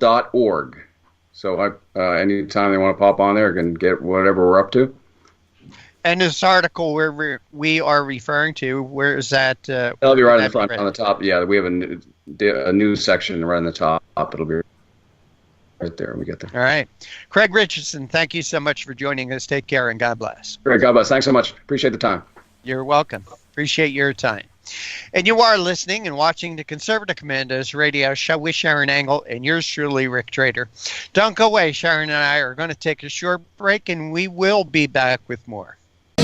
So anytime they want to pop on there, can get whatever we're up to. And this article where we are referring to, where is that? It'll be right in the front, on the top. Yeah, we have a news section right on the top. It'll be right there when we get there. All right. Craig Richardson, thank you so much for joining us. Take care and God bless. Great, God bless. Thanks so much. Appreciate the time. You're welcome. Appreciate your time. And you are listening and watching the Conservative Commandos radio show with Sharon Angle and yours truly, Rick Trader. Don't go away. Sharon and I are going to take a short break, and we will be back with more. Buy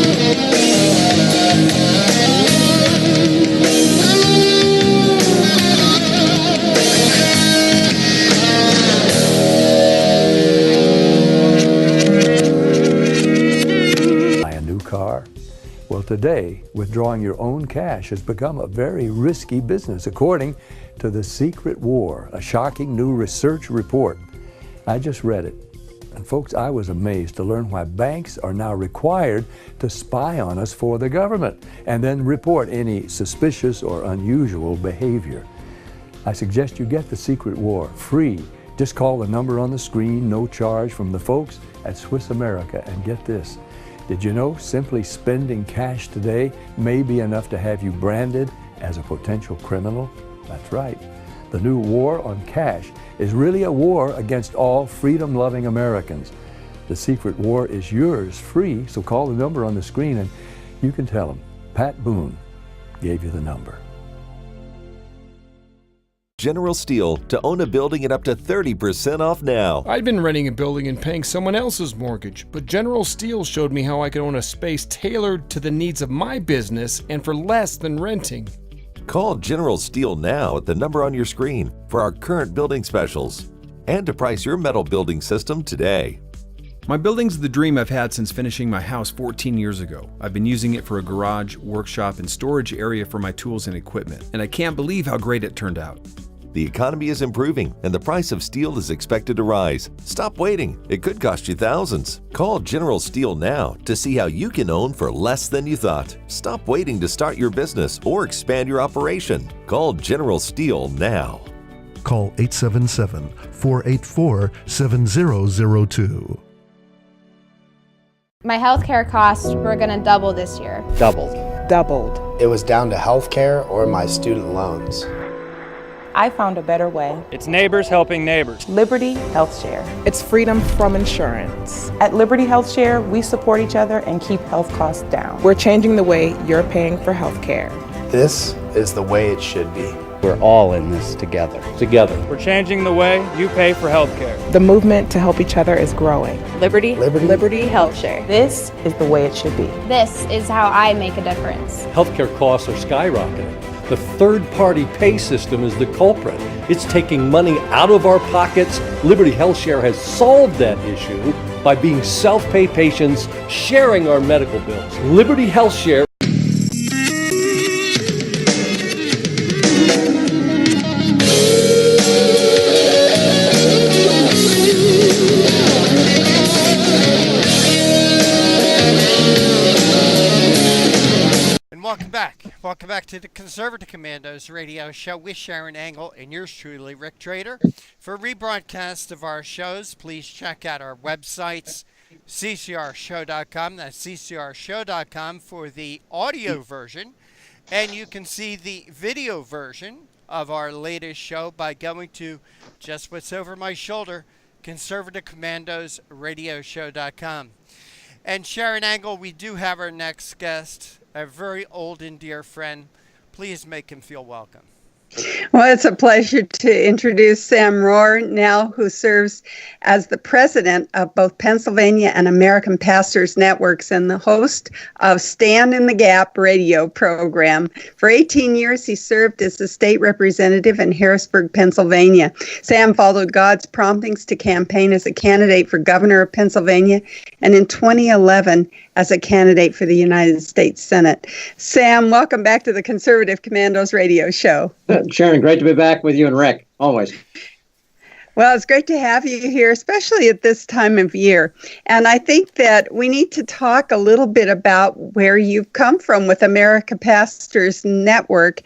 a new car? Well, today, withdrawing your own cash has become a very risky business, according to The Secret War, a shocking new research report. I just read it. And folks, I was amazed to learn why banks are now required to spy on us for the government and then report any suspicious or unusual behavior. I suggest you get The Secret War free. Just call the number on the screen, no charge, from the folks at Swiss America. And get this, did you know simply spending cash today may be enough to have you branded as a potential criminal? That's right. The new war on cash is really a war against all freedom-loving Americans. The Secret War is yours free, so call the number on the screen and you can tell them Pat Boone gave you the number. General Steel to own a building at up to 30% off now. I'd been renting a building and paying someone else's mortgage, but General Steel showed me how I could own a space tailored to the needs of my business and for less than renting. Call General Steel now at the number on your screen for our current building specials and to price your metal building system today. My building's the dream I've had since finishing my house 14 years ago. I've been using it for a garage, workshop, and storage area for my tools and equipment, and I can't believe how great it turned out. The economy is improving and the price of steel is expected to rise. Stop waiting. It could cost you thousands. Call General Steel now to see how you can own for less than you thought. Stop waiting to start your business or expand your operation. Call General Steel now. Call 877-484-7002. My healthcare costs were going to double this year. Doubled. Doubled. It was down to healthcare or my student loans. I found a better way. It's neighbors helping neighbors. Liberty Health Share. It's freedom from insurance. At Liberty Health Share, we support each other and keep health costs down. We're changing the way you're paying for health care. This is the way it should be. We're all in this together. We're changing the way you pay for health care. The movement to help each other is growing. Liberty Health Share. This is the way it should be. This is how I make a difference. Healthcare costs are skyrocketing. The third-party pay system is the culprit. It's taking money out of our pockets. Liberty Health Share has solved that issue by being self-pay patients, sharing our medical bills. Liberty Health Share. Welcome back to the Conservative Commandos radio show with Sharon Angle and yours truly, Rick Trader. For rebroadcast of our shows, please check out our websites, CCRShow.com. That's CCRShow.com for the audio version. And you can see the video version of our latest show by going to just what's over my shoulder, ConservativeCommandosRadioshow.com. And Sharon Angle, we do have our next guest, a very old and dear friend. Please make him feel welcome. Well, it's a pleasure to introduce Sam Rohr now, who serves as the president of both Pennsylvania and American Pastors Networks and the host of Stand in the Gap radio program. For 18 years, he served as the state representative in Harrisburg, Pennsylvania. Sam followed God's promptings to campaign as a candidate for governor of Pennsylvania, and in 2011, as a candidate for the United States Senate. Sam, welcome back to the Conservative Commandos radio show. Sharon, great to be back with you and Rick, always. Well, it's great to have you here, especially at this time of year. And I think that we need to talk a little bit about where you've come from with America Pastors Network.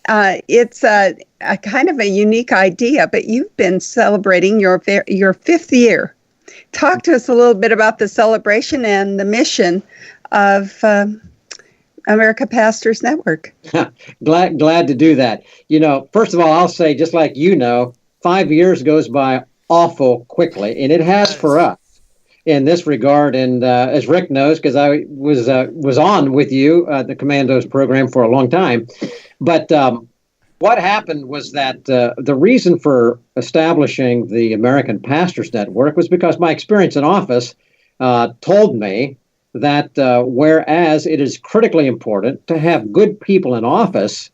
It's a kind of a unique idea, but you've been celebrating your fifth year. Talk to us a little bit about the celebration and the mission of America Pastors Network. Glad to do that. You know, first of all, I'll say, just like 5 years goes by awful quickly, and it has for us in this regard. And as Rick knows, because I was on with you the Commandos program for a long time, but what happened was that the reason for establishing the American Pastors Network was because my experience in office told me that whereas it is critically important to have good people in office,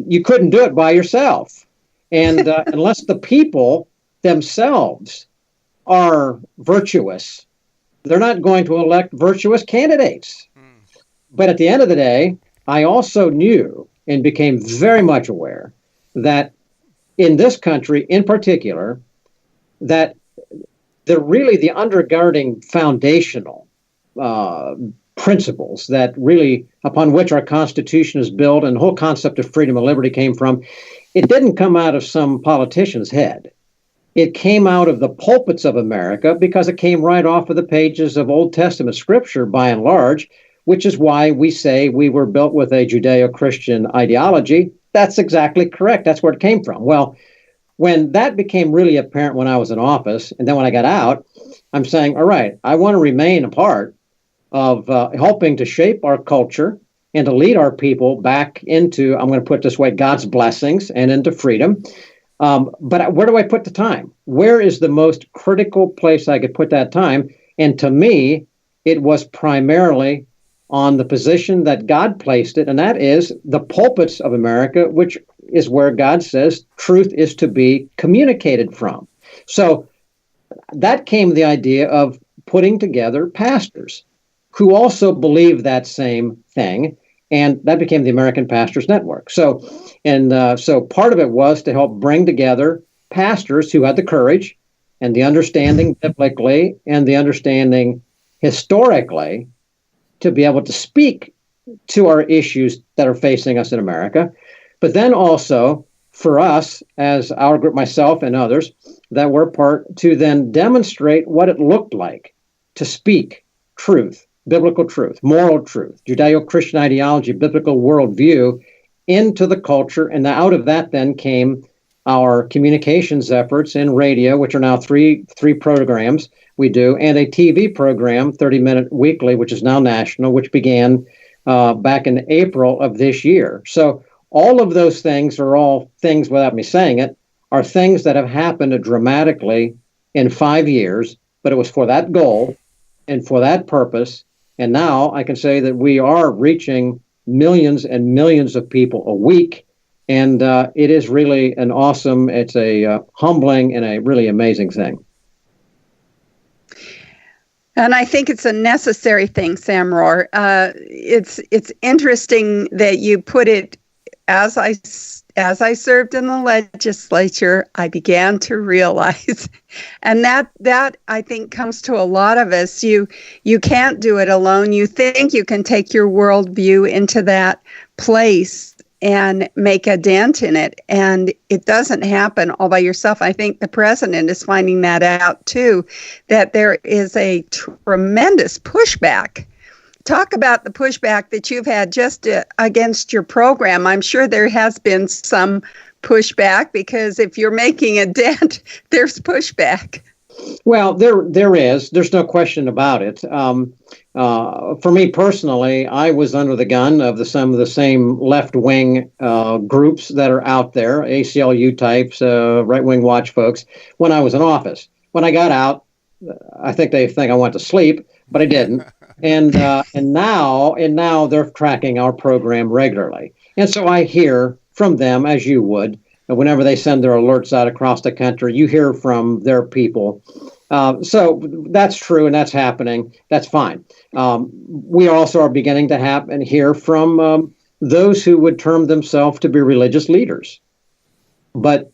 you couldn't do it by yourself. And unless the people themselves are virtuous, they're not going to elect virtuous candidates. But at the end of the day, I also knew and became very much aware that in this country in particular, that the undergirding foundational principles that really upon which our Constitution is built and the whole concept of freedom and liberty came from, it didn't come out of some politician's head. It came out of the pulpits of America because it came right off of the pages of Old Testament scripture by and large, which is why we say we were built with a Judeo-Christian ideology. That's exactly correct. That's where it came from. Well, when that became really apparent when I was in office, and then when I got out, I'm saying, all right, I want to remain a part of helping to shape our culture and to lead our people back into, I'm going to put it this way, God's blessings and into freedom. But where do I put the time? Where is the most critical place I could put that time? And to me, it was primarily on the position that God placed it, and that is the pulpits of America, which is where God says truth is to be communicated from. So that came the idea of putting together pastors who also believe that same thing, and that became the American Pastors Network. So part of it was to help bring together pastors who had the courage and the understanding biblically and the understanding historically to be able to speak to our issues that are facing us in America, but then also for us as our group, myself and others, that were part to then demonstrate what it looked like to speak truth, biblical truth, moral truth, Judeo-Christian ideology, biblical worldview into the culture. And out of that then came our communications efforts in radio, which are now three programs we do, and a TV program, 30-minute weekly, which is now national, which began back in April of this year. So all of those things are all things, without me saying it, are things that have happened dramatically in 5 years, but it was for that goal and for that purpose. And now I can say that we are reaching millions and millions of people a week. And it is really an awesome, it's a humbling and a really amazing thing. And I think it's a necessary thing, Sam Rohr. It's interesting that you put it, as I served in the legislature, I began to realize, and that I think comes to a lot of us. You can't do it alone. You think you can take your worldview into that place and make a dent in it, and it doesn't happen all by yourself. I think the president is finding that out too, that there is a tremendous pushback. Talk about the pushback that you've had just against your program. I'm sure there has been some pushback, because if you're making a dent, there's pushback. Well, there is. There's no question about it. For me personally, I was under the gun of some of the same left-wing groups that are out there, ACLU types, right-wing watch folks, when I was in office. When I got out, I think they think I went to sleep, but I didn't. And now they're tracking our program regularly. And so I hear from them, as you would, whenever they send their alerts out across the country, you hear from their people. So that's true, and that's happening. That's fine. We also are beginning to hear from those who would term themselves to be religious leaders, but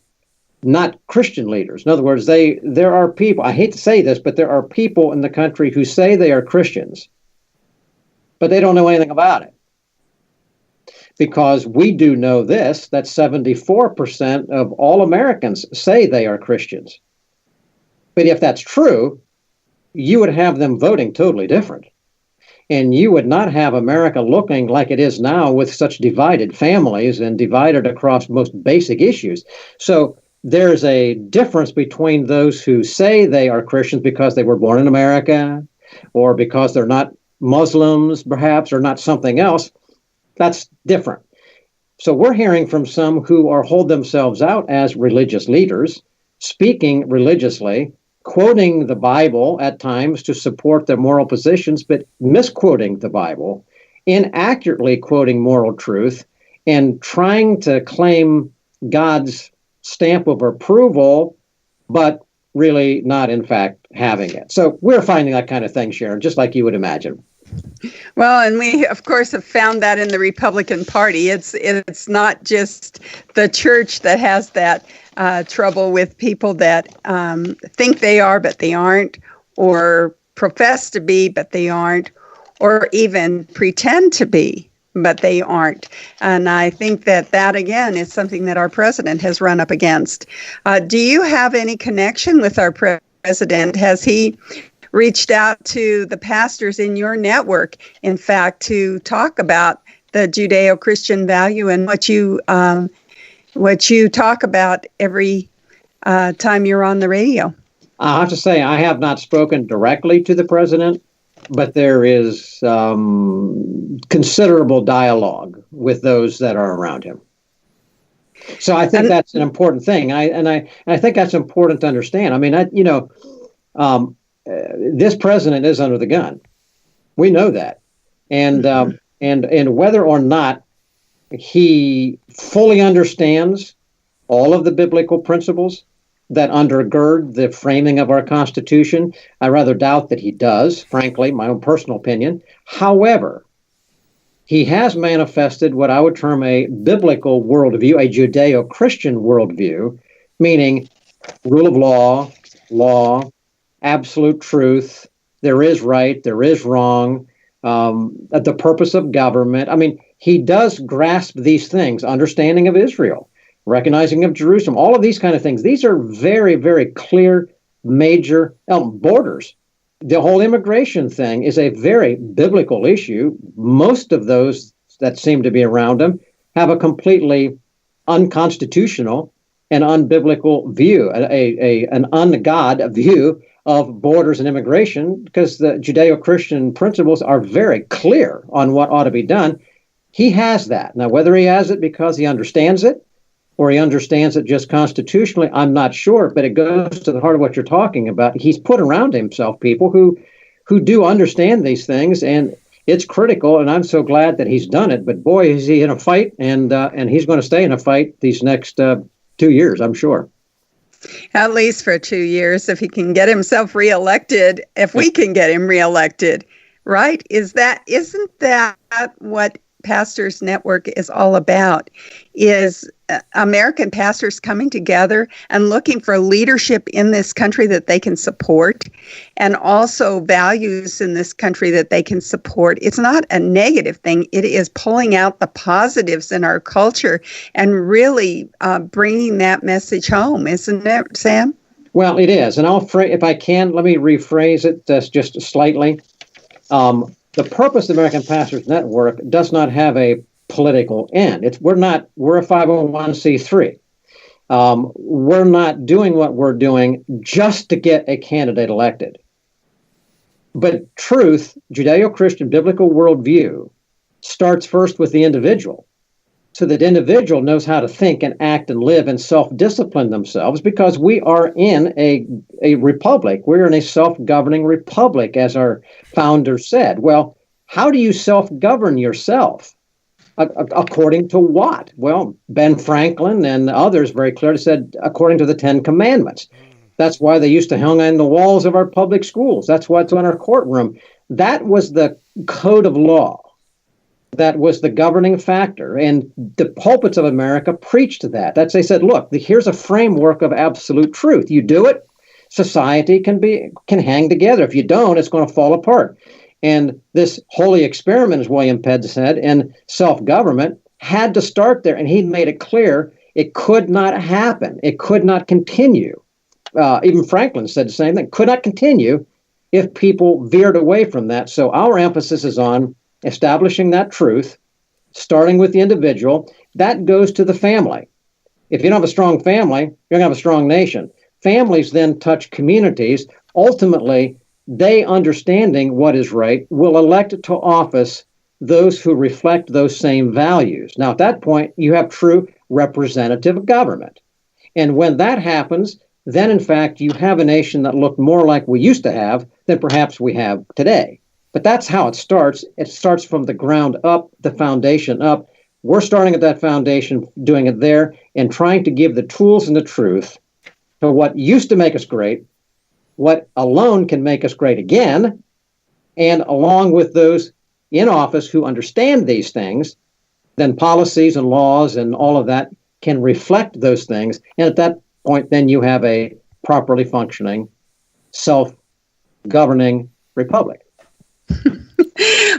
not Christian leaders. In other words, there are people, I hate to say this, but there are people in the country who say they are Christians, but they don't know anything about it. Because we do know this, that 74% of all Americans say they are Christians. But if that's true, you would have them voting totally different. And you would not have America looking like it is now, with such divided families and divided across most basic issues. So there's a difference between those who say they are Christians because they were born in America, or because they're not Muslims, perhaps, or not something else. That's different. So we're hearing from some who hold themselves out as religious leaders, speaking religiously, quoting the Bible at times to support their moral positions, but misquoting the Bible, inaccurately quoting moral truth, and trying to claim God's stamp of approval, but really not, in fact, having it. So we're finding that kind of thing, Sharon, just like you would imagine. Well, and we, of course, have found that in the Republican Party. It's not just the church that has that trouble with people that think they are, but they aren't, or profess to be, but they aren't, or even pretend to be, but they aren't. And I think that again is something that our president has run up against. Do you have any connection with our president? Has he reached out to the pastors in your network, in fact, to talk about the Judeo-Christian value and what you talk about every time you're on the radio? I have to say, I have not spoken directly to the president, but there is considerable dialogue with those that are around him. So I think that's an important thing. I think that's important to understand. I mean, this president is under the gun. We know that. And whether or not he fully understands all of the biblical principles that undergird the framing of our Constitution, I rather doubt that he does, frankly, my own personal opinion. However, he has manifested what I would term a biblical worldview, a Judeo-Christian worldview, meaning rule of law, absolute truth, there is right, there is wrong, the purpose of government. I mean, he does grasp these things, understanding of Israel, recognizing of Jerusalem, all of these kind of things. These are very, very clear, major borders. The whole immigration thing is a very biblical issue. most of those that seem to be around him have a completely unconstitutional and unbiblical view, an un-God view of borders and immigration, because the Judeo-Christian principles are very clear on what ought to be done. He has that. Now, whether he has it because he understands it or he understands it just constitutionally, I'm not sure, but it goes to the heart of what you're talking about. He's put around himself people who do understand these things, and it's critical, and I'm so glad that he's done it. But boy, is he in a fight, and he's going to stay in a fight these next 2 years, I'm sure. At least for 2 years, if he can get himself reelected, if we can get him reelected, right? Isn't that what Pastors Network is all about? Is American pastors coming together and looking for leadership in this country that they can support, and also values in this country that they can support. It's not a negative thing. It is pulling out the positives in our culture and really bringing that message home, isn't it, Sam? Well, it is. And if I can, let me rephrase it just slightly. The purpose of the American Pastors Network does not have a political end. We're a 501c3. We're not doing what we're doing just to get a candidate elected. But truth, Judeo-Christian biblical worldview, starts first with the individual, so that the individual knows how to think and act and live and self-discipline themselves, because we are in a republic. We're in a self-governing republic, as our founder said. Well, how do you self-govern yourself? According to what? Well, Ben Franklin and others very clearly said, according to the Ten Commandments. That's why they used to hang on the walls of our public schools. That's what's on our courtroom. That was the code of law. That was the governing factor. And the pulpits of America preached that. They said, look, here's a framework of absolute truth. You do it, society can hang together. If you don't, it's going to fall apart. And this holy experiment, as William Penn said, in self-government had to start there. And he made it clear it could not happen. It could not continue. Even Franklin said the same thing. Could not continue if people veered away from that. So our emphasis is on establishing that truth, starting with the individual. That goes to the family. If you don't have a strong family, you're going to have a strong nation. Families then touch communities. Ultimately, they, understanding what is right, will elect to office those who reflect those same values. Now, at that point, you have true representative government. And when that happens, then, in fact, you have a nation that looked more like we used to have than perhaps we have today. But that's how it starts. It starts from the ground up, the foundation up. We're starting at that foundation, doing it there, and trying to give the tools and the truth to what used to make us great, what alone can make us great again, and along with those in office who understand these things, then policies and laws and all of that can reflect those things. And at that point, then you have a properly functioning, self-governing republic.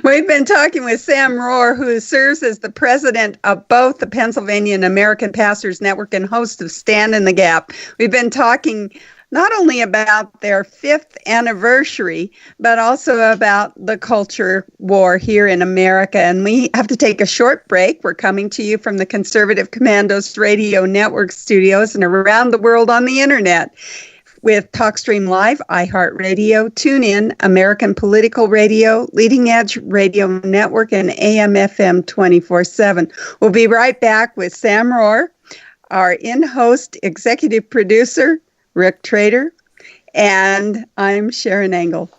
We've been talking with Sam Rohr, who serves as the president of both the Pennsylvania and American Pastors Network and host of Stand in the Gap. We've been talking not only about their 5th anniversary, but also about the culture war here in America. And we have to take a short break. We're coming to you from the Conservative Commandos Radio Network studios and around the world on the internet with TalkStream Live, iHeartRadio, TuneIn, American Political Radio, Leading Edge Radio Network, and AM/FM 24/7. We'll be right back with Sam Rohr, our in-host executive producer, Rick Trader, and I'm Sharon Engel.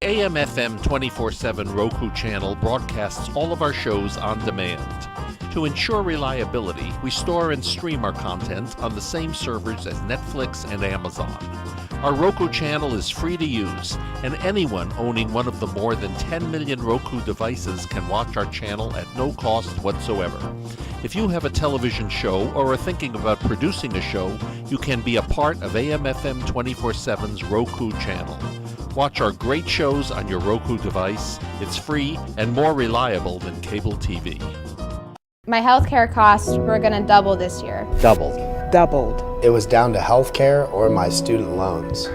AM/FM 24/7 Roku channel broadcasts all of our shows on demand. To ensure reliability, we store and stream our content on the same servers as Netflix and Amazon. Our Roku channel is free to use, and anyone owning one of the more than 10 million Roku devices can watch our channel at no cost whatsoever. If you have a television show or are thinking about producing a show, you can be a part of AM/FM 24/7's Roku channel. Watch our great shows on your Roku device. It's free and more reliable than cable TV. My healthcare costs were going to double this year. Doubled. It was down to healthcare or my student loans.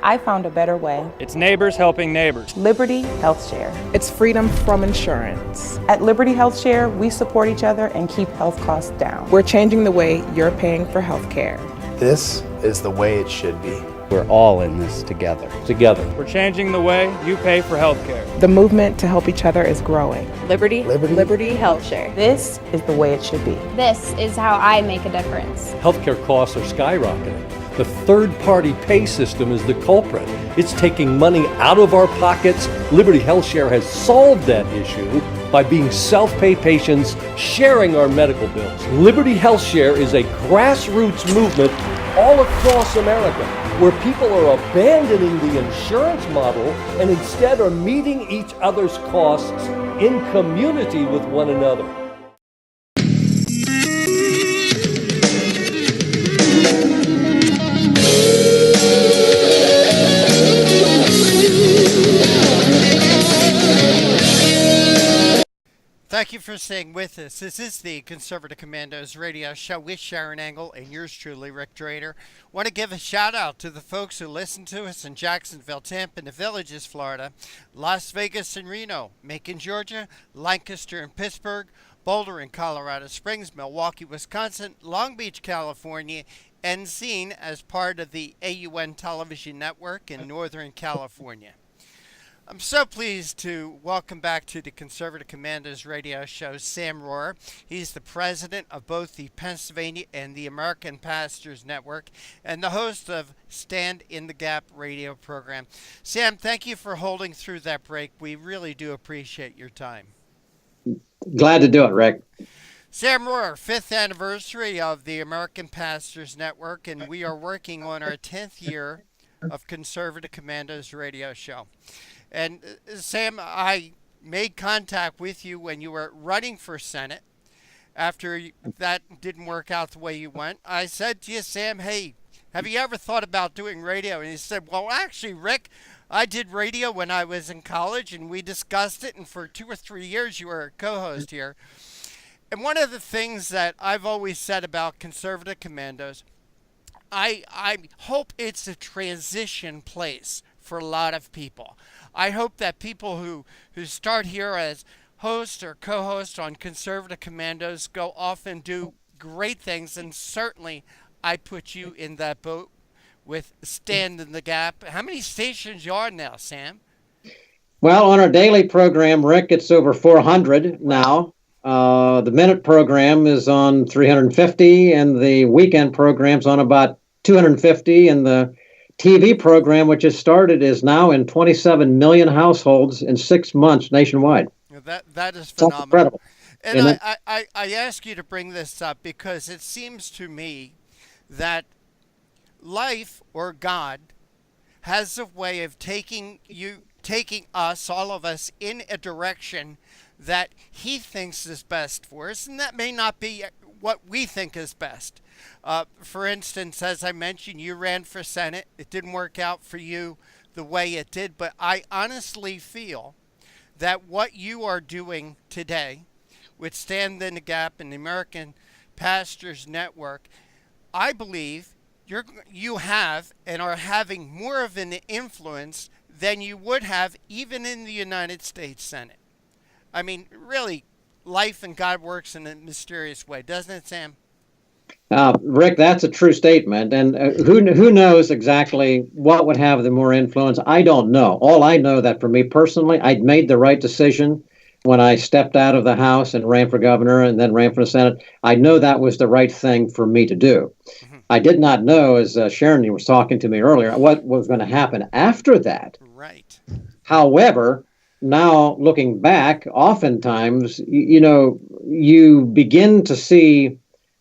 I found a better way. It's neighbors helping neighbors. Liberty Health Share. It's freedom from insurance. At Liberty Health Share, we support each other and keep health costs down. We're changing the way you're paying for health care. This is the way it should be. We're all in this together. We're changing the way you pay for health care. The movement to help each other is growing. Liberty Health Share. This is the way it should be. This is how I make a difference. Healthcare costs are skyrocketing. The third-party pay system is the culprit. It's taking money out of our pockets. Liberty Health Share has solved that issue by being self-pay patients sharing our medical bills. Liberty Health Share is a grassroots movement all across America where people are abandoning the insurance model and instead are meeting each other's costs in community with one another. Thank you for staying with us. This is the Conservative Commandos radio show with Sharon Engel and yours truly, Rick Drader. Want to give a shout out to the folks who listen to us in Jacksonville, Tampa, and the Villages, Florida, Las Vegas and Reno, Macon, Georgia, Lancaster and Pittsburgh, Boulder and Colorado Springs, Milwaukee, Wisconsin, Long Beach, California, and seen as part of the AUN television network in Northern California. I'm so pleased to welcome back to the Conservative Commandos radio show Sam Rohr. He's the president of both the Pennsylvania and the American Pastors Network and the host of Stand in the Gap radio program. Sam, thank you for holding through that break. We really do appreciate your time. Glad to do it, Rick. Sam Rohr, 5th anniversary of the American Pastors Network, and we are working on our 10th year of Conservative Commandos radio show. And Sam, I made contact with you when you were running for Senate. After that didn't work out the way you want, I said to you, Sam, hey, have you ever thought about doing radio? And he said, well, actually, Rick, I did radio when I was in college, and we discussed it, and for 2 or 3 years you were a co-host here. And one of the things that I've always said about Conservative Commandos, I hope it's a transition place for a lot of people. I hope that people who start here as host or co-host on Conservative Commandos go off and do great things, and certainly I put you in that boat with Stand in the Gap. How many stations you are now, Sam? Well, on our daily program, Rick, it's over 400 now. The minute program is on 350, and the weekend program's on about 250, and the TV program, which has started, is now in 27 million households in 6 months nationwide. That is phenomenal. Incredible. And I ask you to bring this up because it seems to me that life or God has a way of taking you taking us, all of us, in a direction that he thinks is best for us, and that may not be what we think is best. For instance, as I mentioned, you ran for Senate. It didn't work out for you the way it did, but I honestly feel that what you are doing today with Stand in the Gap and the American Pastors Network, I believe you have and are having more of an influence than you would have even in the United States Senate. I mean, really, life and God works in a mysterious way, doesn't it, Sam? Rick, that's a true statement. And who knows exactly what would have the more influence? I don't know. All I know that for me personally, I'd made the right decision when I stepped out of the House and ran for governor and then ran for the Senate. I know that was the right thing for me to do. Mm-hmm. I did not know, as Sharon was talking to me earlier, what was going to happen after that. Right. However, now looking back, oftentimes, you begin to see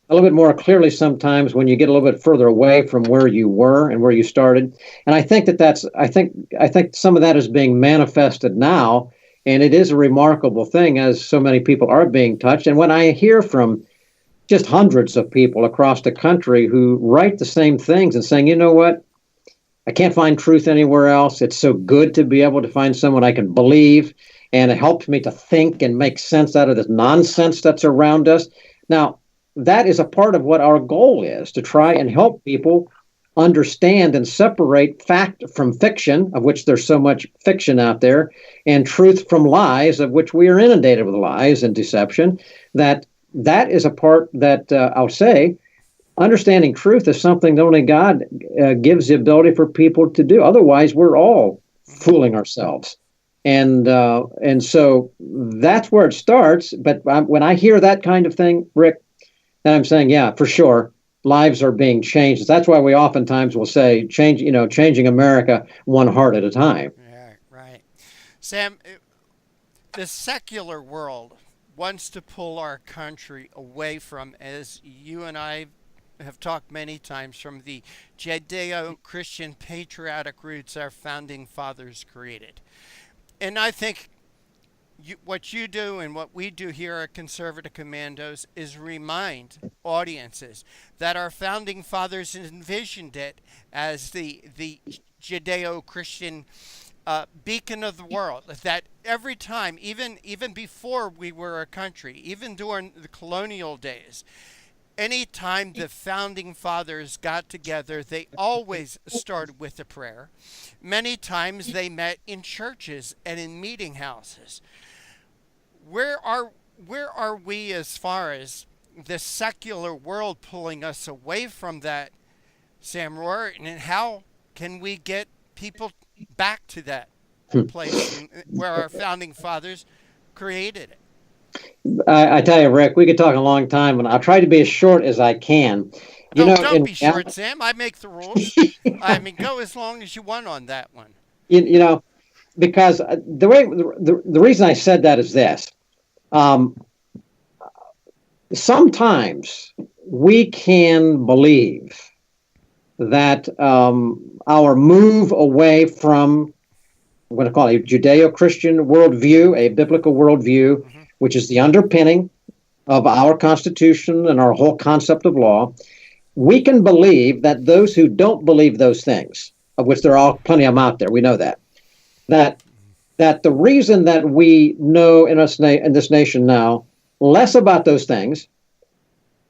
a little bit more clearly sometimes when you get a little bit further away from where you were and where you started. And I think I think some of that is being manifested now. And it is a remarkable thing as so many people are being touched. And when I hear from just hundreds of people across the country who write the same things and saying, you know what, I can't find truth anywhere else. It's so good to be able to find someone I can believe. And it helps me to think and make sense out of this nonsense that's around us. Now, that is a part of what our goal is, to try and help people understand and separate fact from fiction, of which there's so much fiction out there, and truth from lies, of which we are inundated with lies and deception. That is a part that I'll say, understanding truth is something that only God gives the ability for people to do. Otherwise, we're all fooling ourselves. And so that's where it starts. But when I hear that kind of thing, Rick, then I'm saying, yeah, for sure, lives are being changed. That's why we oftentimes will say, changing America one heart at a time. Yeah, right. Sam, the secular world wants to pull our country away from, as you and I have talked many times, from the Judeo-Christian patriotic roots our founding fathers created. And I think what you do and what we do here at Conservative Commandos is remind audiences that our founding fathers envisioned it as the Judeo-Christian beacon of the world. That every time, even before we were a country, even during the colonial days, anytime the founding fathers got together, they always started with a prayer. Many times they met in churches and in meeting houses. Where are we as far as the secular world pulling us away from that, Sam Rohr, and how can we get people back to that place where our founding fathers created it? I tell you, Rick, we could talk a long time, and I'll try to be as short as I can. Don't be short, Sam. I make the rules. I mean, go as long as you want on that one. Because the reason I said that is this. Sometimes we can believe that our move away from, I'm going to call it a Judeo-Christian worldview, a biblical worldview, mm-hmm. which is the underpinning of our Constitution and our whole concept of law, we can believe that those who don't believe those things, of which there are plenty of them out there, we know that the reason that we know in this nation now less about those things,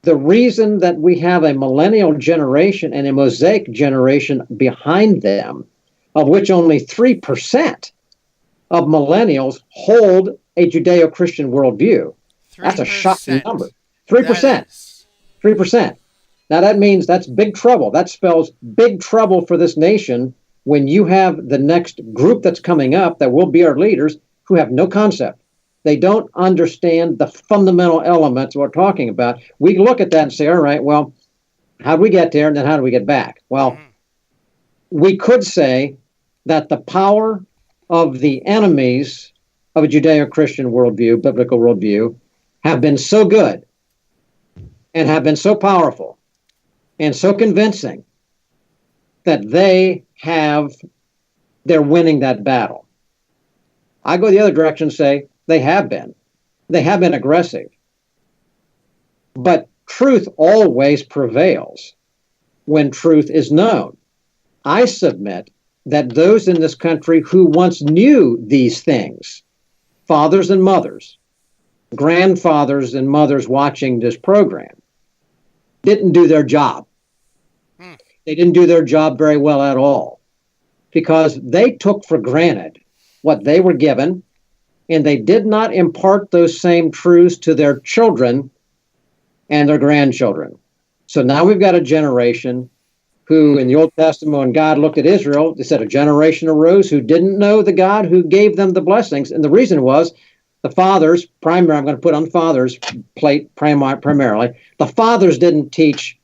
the reason that we have a millennial generation and a Mosaic generation behind them, of which only 3% of millennials hold a Judeo-Christian worldview. 3%. That's a shocking number. 3%. 3%. Now that means that's big trouble. That spells big trouble for this nation when you have the next group that's coming up that will be our leaders who have no concept. They don't understand the fundamental elements we're talking about. We look at that and say, all right, well, how do we get there and then how do we get back? Well, we could say that the power of the enemies of a Judeo-Christian worldview, biblical worldview, have been so good and have been so powerful and so convincing that they're winning that battle. I go the other direction and say they have been. They have been aggressive. But truth always prevails when truth is known. I submit that those in this country who once knew these things, fathers and mothers, grandfathers and mothers watching this program, didn't do their job. They didn't do their job very well at all, because they took for granted what they were given, and they did not impart those same truths to their children and their grandchildren. So now we've got a generation who, in the Old Testament, when God looked at Israel, they said a generation arose who didn't know the God who gave them the blessings. And the reason was the fathers, I'm going to put on fathers' plate primarily, the fathers didn't teach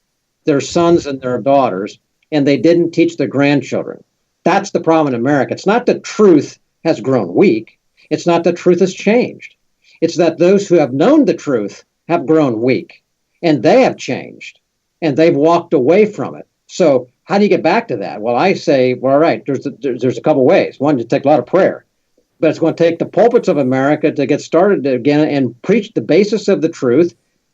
their sons and their daughters, and they didn't teach their grandchildren. That's the problem in America. It's not that truth has grown weak. It's not that truth has changed. It's that those who have known the truth have grown weak, and they have changed, and they've walked away from it. So how do you get back to that? Well, I say, well, all right, there's a couple ways. One, you take a lot of prayer. But it's going to take the pulpits of America to get started again and preach the basis of the truth.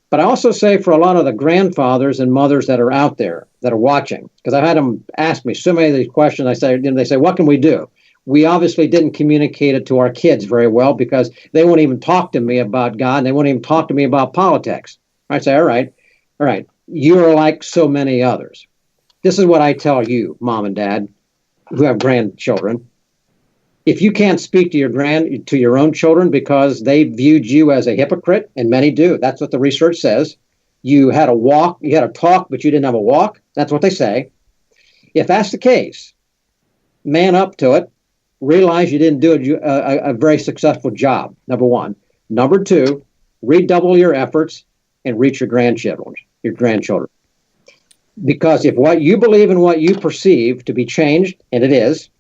But I also say for a lot of the grandfathers and mothers that are out there that are watching, because I've had them ask me so many of these questions. They say, what can we do? We obviously didn't communicate it to our kids very well, because they won't even talk to me about God, and they won't even talk to me about politics. I say, all right, you're like so many others. This is what I tell you, mom and dad, who have grandchildren. If you can't speak to your own children because they viewed you as a hypocrite, and many do, that's what the research says. You had a talk, but you didn't have a walk. That's what they say. If that's the case, man up to it. Realize you didn't do a very successful job, number one. Number two, redouble your efforts and reach your grandchildren. Because if what you believe and what you perceive to be changed, and it is,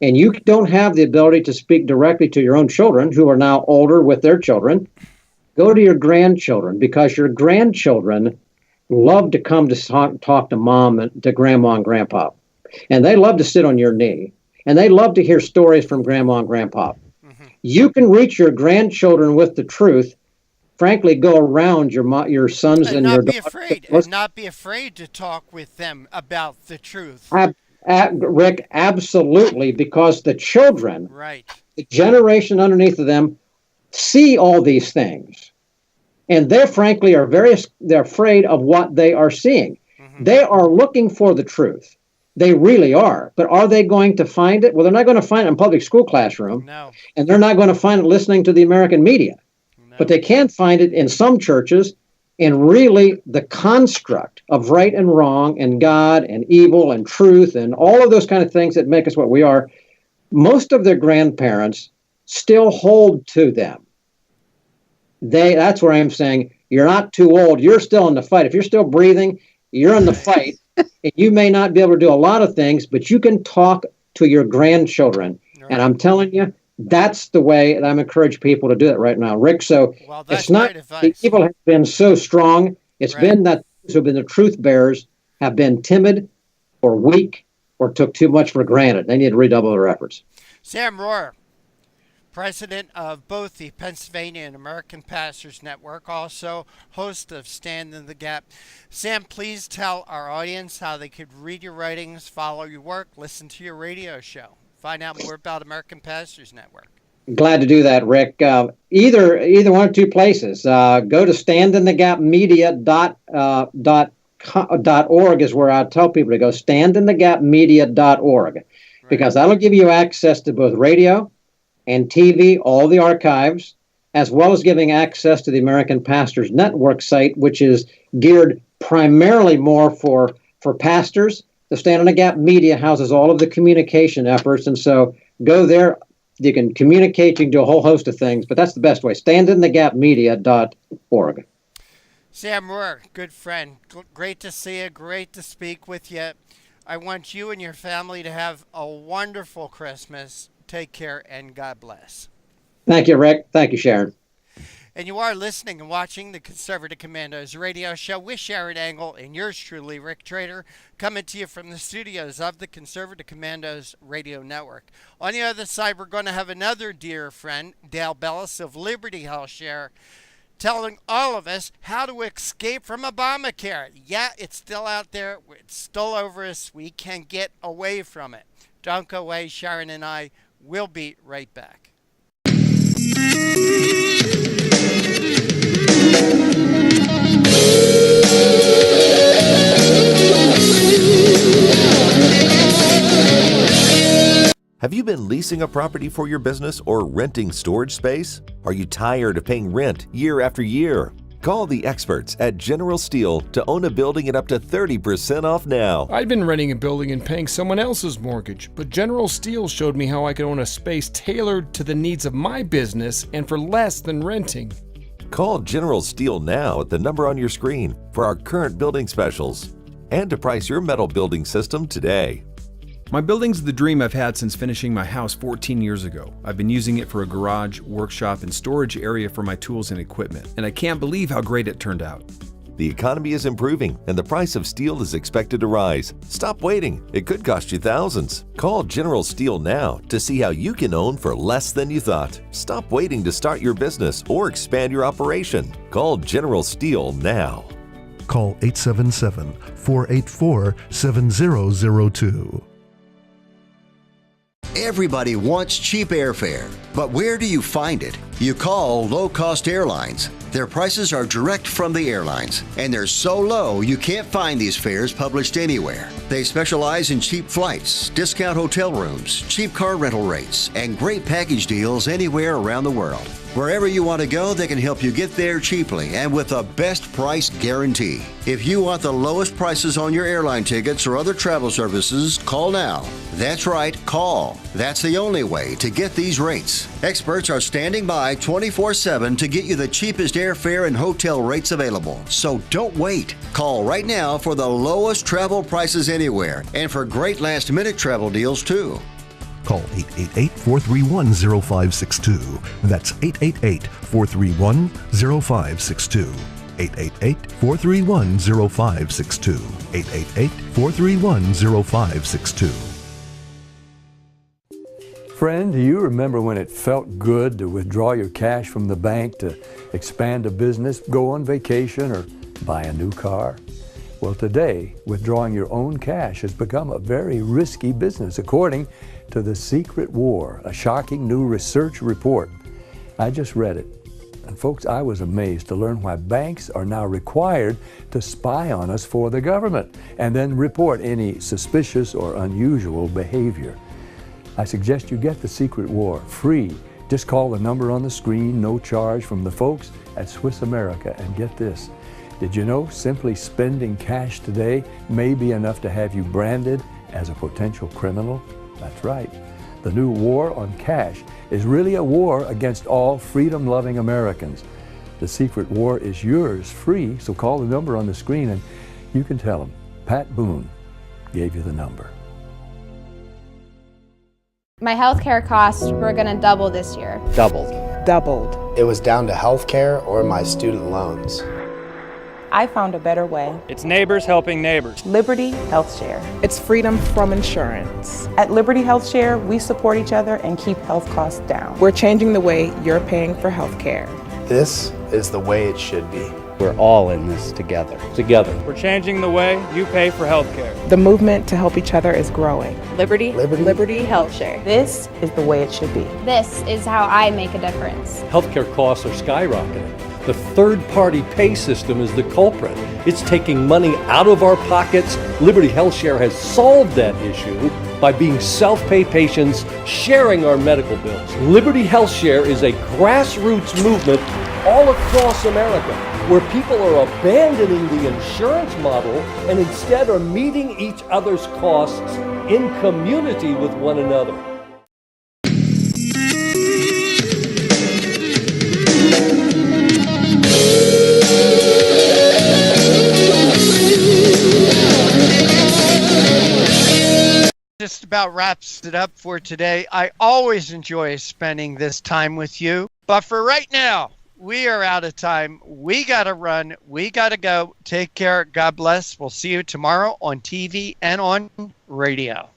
and you don't have the ability to speak directly to your own children, who are now older with their children, go to your grandchildren, because your grandchildren love to come to talk to mom and to grandma and grandpa. And they love to sit on your knee. And they love to hear stories from grandma and grandpa. Mm-hmm. You can reach your grandchildren with the truth. Frankly, go around your sons and your daughters. Not be afraid to talk with them about the truth. Rick, absolutely, because the children, the generation underneath of them, see all these things, and they frankly they're afraid of what they are seeing. Mm-hmm. They are looking for the truth. They really are. But are they going to find it? Well, they're not going to find it in public school classroom. No. And they're not going to find it listening to the American media. No. But they can find it in some churches, and really the construct of right and wrong and God and evil and truth and all of those kind of things that make us what we are. Most of their grandparents still hold to them. That's where I'm saying you're not too old. You're still in the fight. If you're still breathing, you're in the fight. And you may not be able to do a lot of things, but you can talk to your grandchildren. Right. And I'm telling you, that's the way that I'm encouraging people to do it right now, Rick. So it's not the evil has been so strong. It's been that those who have been the truth bearers have been timid or weak or took too much for granted. They need to redouble their efforts. Sam Rohrer, president of both the Pennsylvania and American Pastors Network, also host of Stand in the Gap. Sam, please tell our audience how they could read your writings, follow your work, listen to your radio show, find out more about American Pastors Network. Glad to do that, Rick. Either one or two places. Go to standinthegapmedia.org is where I tell people to go, standinthegapmedia.org, because that'll give you access to both radio and TV, all the archives, as well as giving access to the American Pastors Network site, which is geared primarily more for pastors. The Stand in the Gap Media houses all of the communication efforts, and so go there. You can communicate, you can do a whole host of things, but that's the best way, standinthegapmedia.org. Sam Rohrer, good friend, great to see you, great to speak with you. I want you and your family to have a wonderful Christmas. Take care, and God bless. Thank you, Rick. Thank you, Sharon. And you are listening and watching the Conservative Commandos radio show with Sharon Angle and yours truly, Rick Trader, coming to you from the studios of the Conservative Commandos radio network. On the other side, we're going to have another dear friend, Dale Bellis of Liberty HealthShare, telling all of us how to escape from Obamacare. Yeah, it's still out there. It's still over us. We can get away from it. Don't go away. Sharon and I will be right back. Have you been leasing a property for your business or renting storage space? Are you tired of paying rent year after year? Call the experts at General Steel to own a building at up to 30% off now. I'd been renting a building and paying someone else's mortgage, but General Steel showed me how I could own a space tailored to the needs of my business and for less than renting. Call General Steel now at the number on your screen for our current building specials and to price your metal building system today. My building's the dream I've had since finishing my house 14 years ago. I've been using it for a garage, workshop, and storage area for my tools and equipment, and I can't believe how great it turned out. The economy is improving and the price of steel is expected to rise. Stop waiting. It could cost you thousands. Call General Steel now to see how you can own for less than you thought. Stop waiting to start your business or expand your operation. Call General Steel now. Call 877-484-7002. Everybody wants cheap airfare, but where do you find it? You call low-cost airlines. Their prices are direct from the airlines, and they're so low you can't find these fares published anywhere. They specialize in cheap flights, discount hotel rooms, cheap car rental rates, and great package deals anywhere around the world. Wherever you want to go, they can help you get there cheaply and with a best price guarantee. If you want the lowest prices on your airline tickets or other travel services, call now. That's right, call. That's the only way to get these rates. Experts are standing by 24/7 to get you the cheapest airfare and hotel rates available. So don't wait. Call right now for the lowest travel prices anywhere and for great last-minute travel deals too. Call 888-431-0562. That's 888-431-0562. 888-431-0562. 888-431-0562. Friend, do you remember when it felt good to withdraw your cash from the bank to expand a business, go on vacation, or buy a new car? Well, today, withdrawing your own cash has become a very risky business, according to The Secret War, a shocking new research report. I just read it. And folks, I was amazed to learn why banks are now required to spy on us for the government and then report any suspicious or unusual behavior. I suggest you get The Secret War free. Just call the number on the screen, no charge, from the folks at Swiss America. And get this, did you know simply spending cash today may be enough to have you branded as a potential criminal? That's right. The new war on cash is really a war against all freedom-loving Americans. The Secret War is yours free, so call the number on the screen and you can tell them Pat Boone gave you the number. My healthcare costs were going to double this year. Doubled. Doubled. It was down to healthcare or my student loans. I found a better way. It's neighbors helping neighbors. Liberty HealthShare. It's freedom from insurance. At Liberty HealthShare, we support each other and keep health costs down. We're changing the way you're paying for health care. This is the way it should be. We're all in this together. We're changing the way you pay for health care. The movement to help each other is growing. Liberty HealthShare. This is the way it should be. This is how I make a difference. Healthcare costs are skyrocketing. The third-party pay system is the culprit. It's taking money out of our pockets. Liberty HealthShare has solved that issue by being self-pay patients sharing our medical bills. Liberty HealthShare is a grassroots movement all across America where people are abandoning the insurance model and instead are meeting each other's costs in community with one another. Just about wraps it up for today. I always enjoy spending this time with you. But for right now, we are out of time. We got to run. We got to go. Take care. God bless. We'll see you tomorrow on TV and on radio.